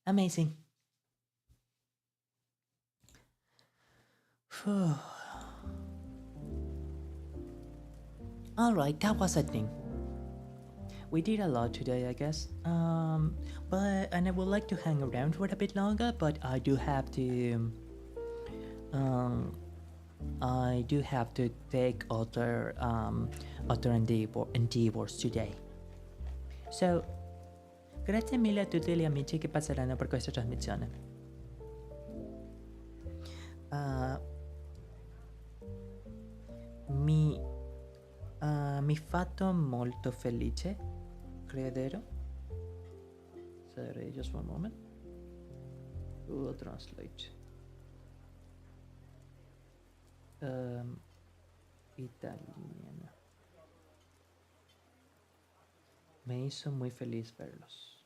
Amazing. Alright, that was a thing. We did a lot today, I guess. And I would like to hang around for a bit longer, but I do have to take other endeavors today. So, grazie mille a tutti gli amici che passeranno per questa trasmissione. Mi fatto molto felice, credo. Sorry, just one moment. Google Translate. Italiana. Me hizo muy feliz verlos.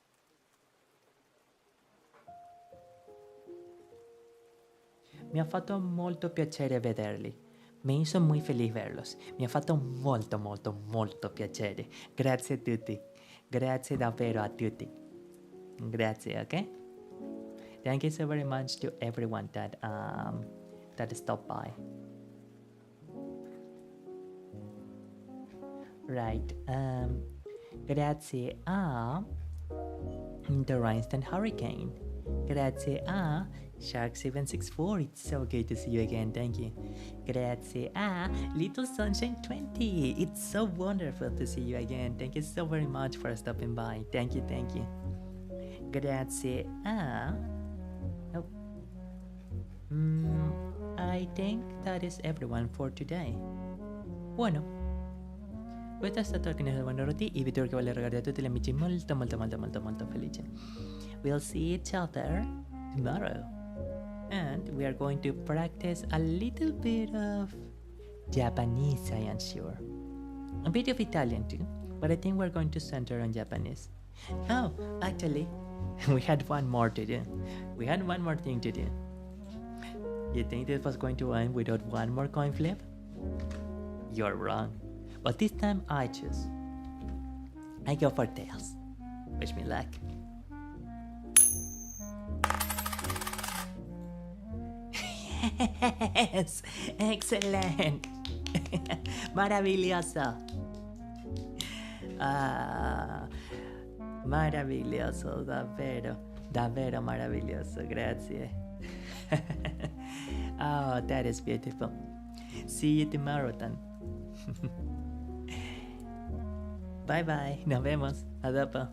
Mi ha fatto molto piacere vederli. Mi hizo muy feliz verlos. Mi ha fatto molto molto molto piacere. Grazie a tutti. Grazie davvero a tutti. Grazie, okay? Thank you so very much to everyone that stopped by. Right. Grazie a The Rhinestone Hurricane. Grazie a Shark764, it's so good to see you again, thank you. Grazie a Little Sunshine 20, it's so wonderful to see you again, thank you so very much for stopping by, thank you. Grazie a... Oh. I think that is everyone for today. Bueno, questo è stato Halconiis del Buonarroti, e vi devo che voglio regalare a tutti gli amici molto felici. We'll see each other tomorrow. And we are going to practice a little bit of Japanese, I am sure. A bit of Italian too, but I think we're going to center on Japanese. Oh, actually, we had one more to do. We had one more thing to do. You think this was going to end without one more coin flip? You're wrong. But this time I choose. I go for tails. Wish me luck. Yes! Excellent! Maravilloso! Maravilloso, davvero maravilloso, grazie. Oh, that is beautiful. See you tomorrow then. Bye bye, nos vemos, a dopo.